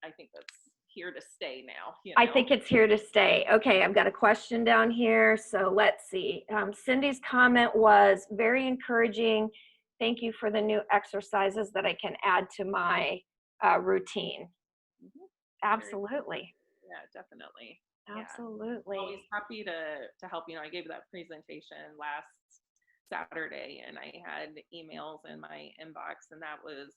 B: I think that's here to stay now.
A: I think it's here to stay. Okay, I've got a question down here. So let's see. Cindy's comment was very encouraging. Thank you for the new exercises that I can add to my routine. Absolutely.
B: Yeah, definitely.
A: Absolutely.
B: Yeah. Always happy to help. I gave that presentation last Saturday, and I had emails in my inbox, and that was,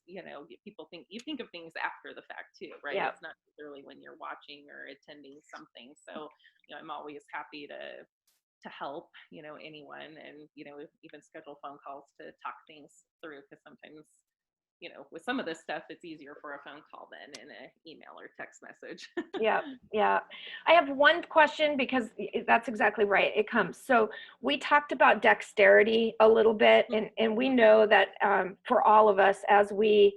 B: people think of things after the fact too, right?
A: Yep.
B: It's not necessarily when you're watching or attending something. So, I'm always happy to help, anyone, and, even schedule phone calls to talk things through, because sometimes, with some of this stuff, it's easier for a phone call than in an email or text message.
A: Yeah. I have one question, because that's exactly right. It comes. So we talked about dexterity a little bit, and we know that for all of us, as we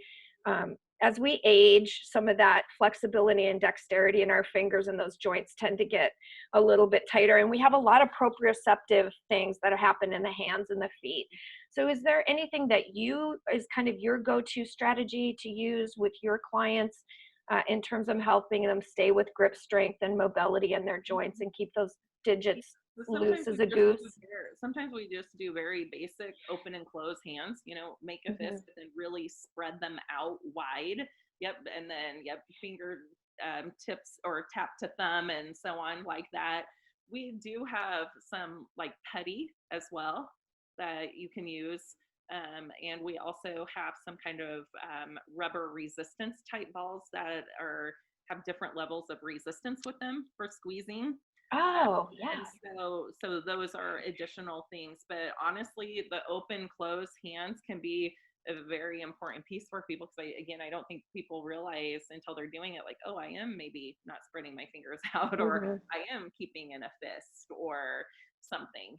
A: age, some of that flexibility and dexterity in our fingers and those joints tend to get a little bit tighter. And we have a lot of proprioceptive things that happen in the hands and the feet. So is there anything that is kind of your go-to strategy to use with your clients in terms of helping them stay with grip strength and mobility in their joints and keep those digits loose as a goose?
B: Sometimes we just do very basic open and close hands, make a fist and really spread them out wide. Yep. And then, finger tips or tap to thumb and so on, like that. We do have some like putty as well that you can use. And we also have some kind of rubber resistance type balls that have different levels of resistance with them for squeezing.
A: Oh, yeah.
B: And so those are additional things. But honestly, the open close hands can be a very important piece for people, because I don't think people realize until they're doing it, like, oh, I am maybe not spreading my fingers out, or I am keeping in a fist or something,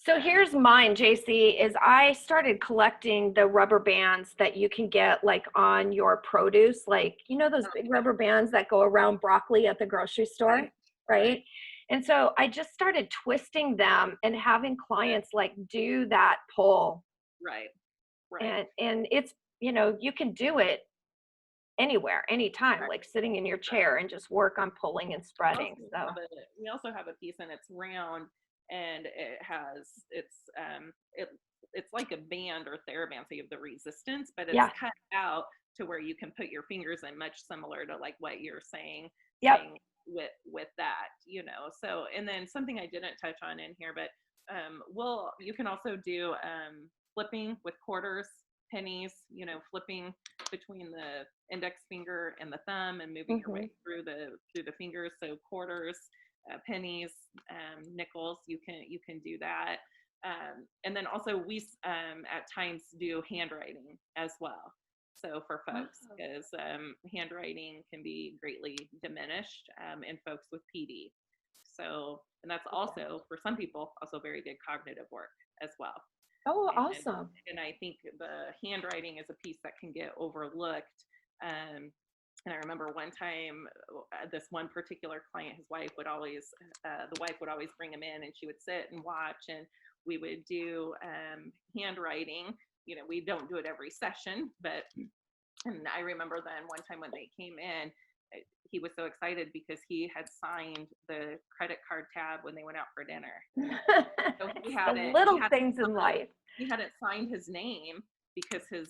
B: So
A: here's mine, Jacey, is I started collecting the rubber bands that you can get like on your produce, like, those big rubber bands that go around broccoli at the grocery store, right? And so I just started twisting them and having clients like do that pull.
B: Right.
A: And it's, you can do it anywhere, anytime, like sitting in your chair and just work on pulling and spreading.
B: We also have a piece, and it's round, and it's like a band or TheraBand, so you have the resistance, but it's cut out to where you can put your fingers in, much similar to like what you're saying. With that, So, and then something I didn't touch on in here, but you can also do flipping with quarters, pennies, flipping between the index finger and the thumb and moving your way through the fingers. So quarters, pennies, nickels, you can do that. And then also we at times do handwriting as well. So for folks, because handwriting can be greatly diminished in folks with PD. So, and that's also, for some people, also very good cognitive work as well.
A: Oh, awesome.
B: And I think the handwriting is a piece that can get overlooked. And I remember one time, this one particular client, his wife would always, the wife would always bring him in, and she would sit and watch. And we would do handwriting. You know, we don't do it every session, but, and I remember then one time when they came in, he was so excited because he had signed the credit card tab when they went out for dinner. So he had
A: the
B: it,
A: little things in life.
B: He hadn't signed his name because his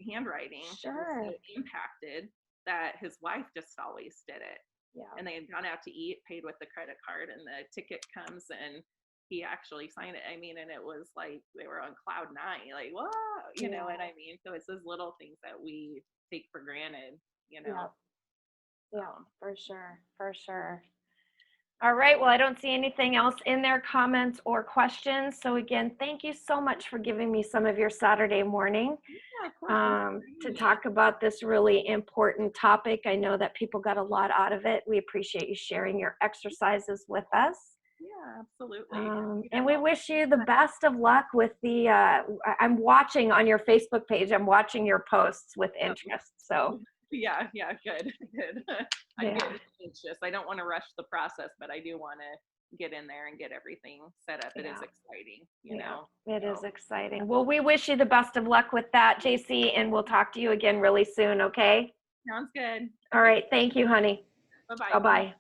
B: handwriting was
A: Sure.
B: so impacted that his wife just always did it.
A: Yeah.
B: And they had gone out to eat, paid with the credit card, and the ticket comes and he actually signed it. I mean, and it was like they were on cloud 9, like, whoa, you know what I mean? So it's those little things that we take for granted, you know.
A: Yeah, for sure, for sure. All right, well, I don't see anything else in there, comments or questions. So again, thank you so much for giving me some of your Saturday morning
B: Yeah, of course.
A: to talk about this really important topic. I know that people got a lot out of it. We appreciate you sharing your exercises with us.
B: Yeah, absolutely.
A: And we wish you the best of luck with the, I'm watching on your Facebook page, I'm watching your posts with interest, so.
B: Yeah, good. I'm getting anxious. I don't want to rush the process, but I do want to get in there and get everything set up. It is exciting, you know.
A: It is exciting. Well, we wish you the best of luck with that, JC, and we'll talk to you again really soon, okay?
B: Sounds good.
A: All right, thank you, honey.
B: Bye-bye.
A: Bye-bye.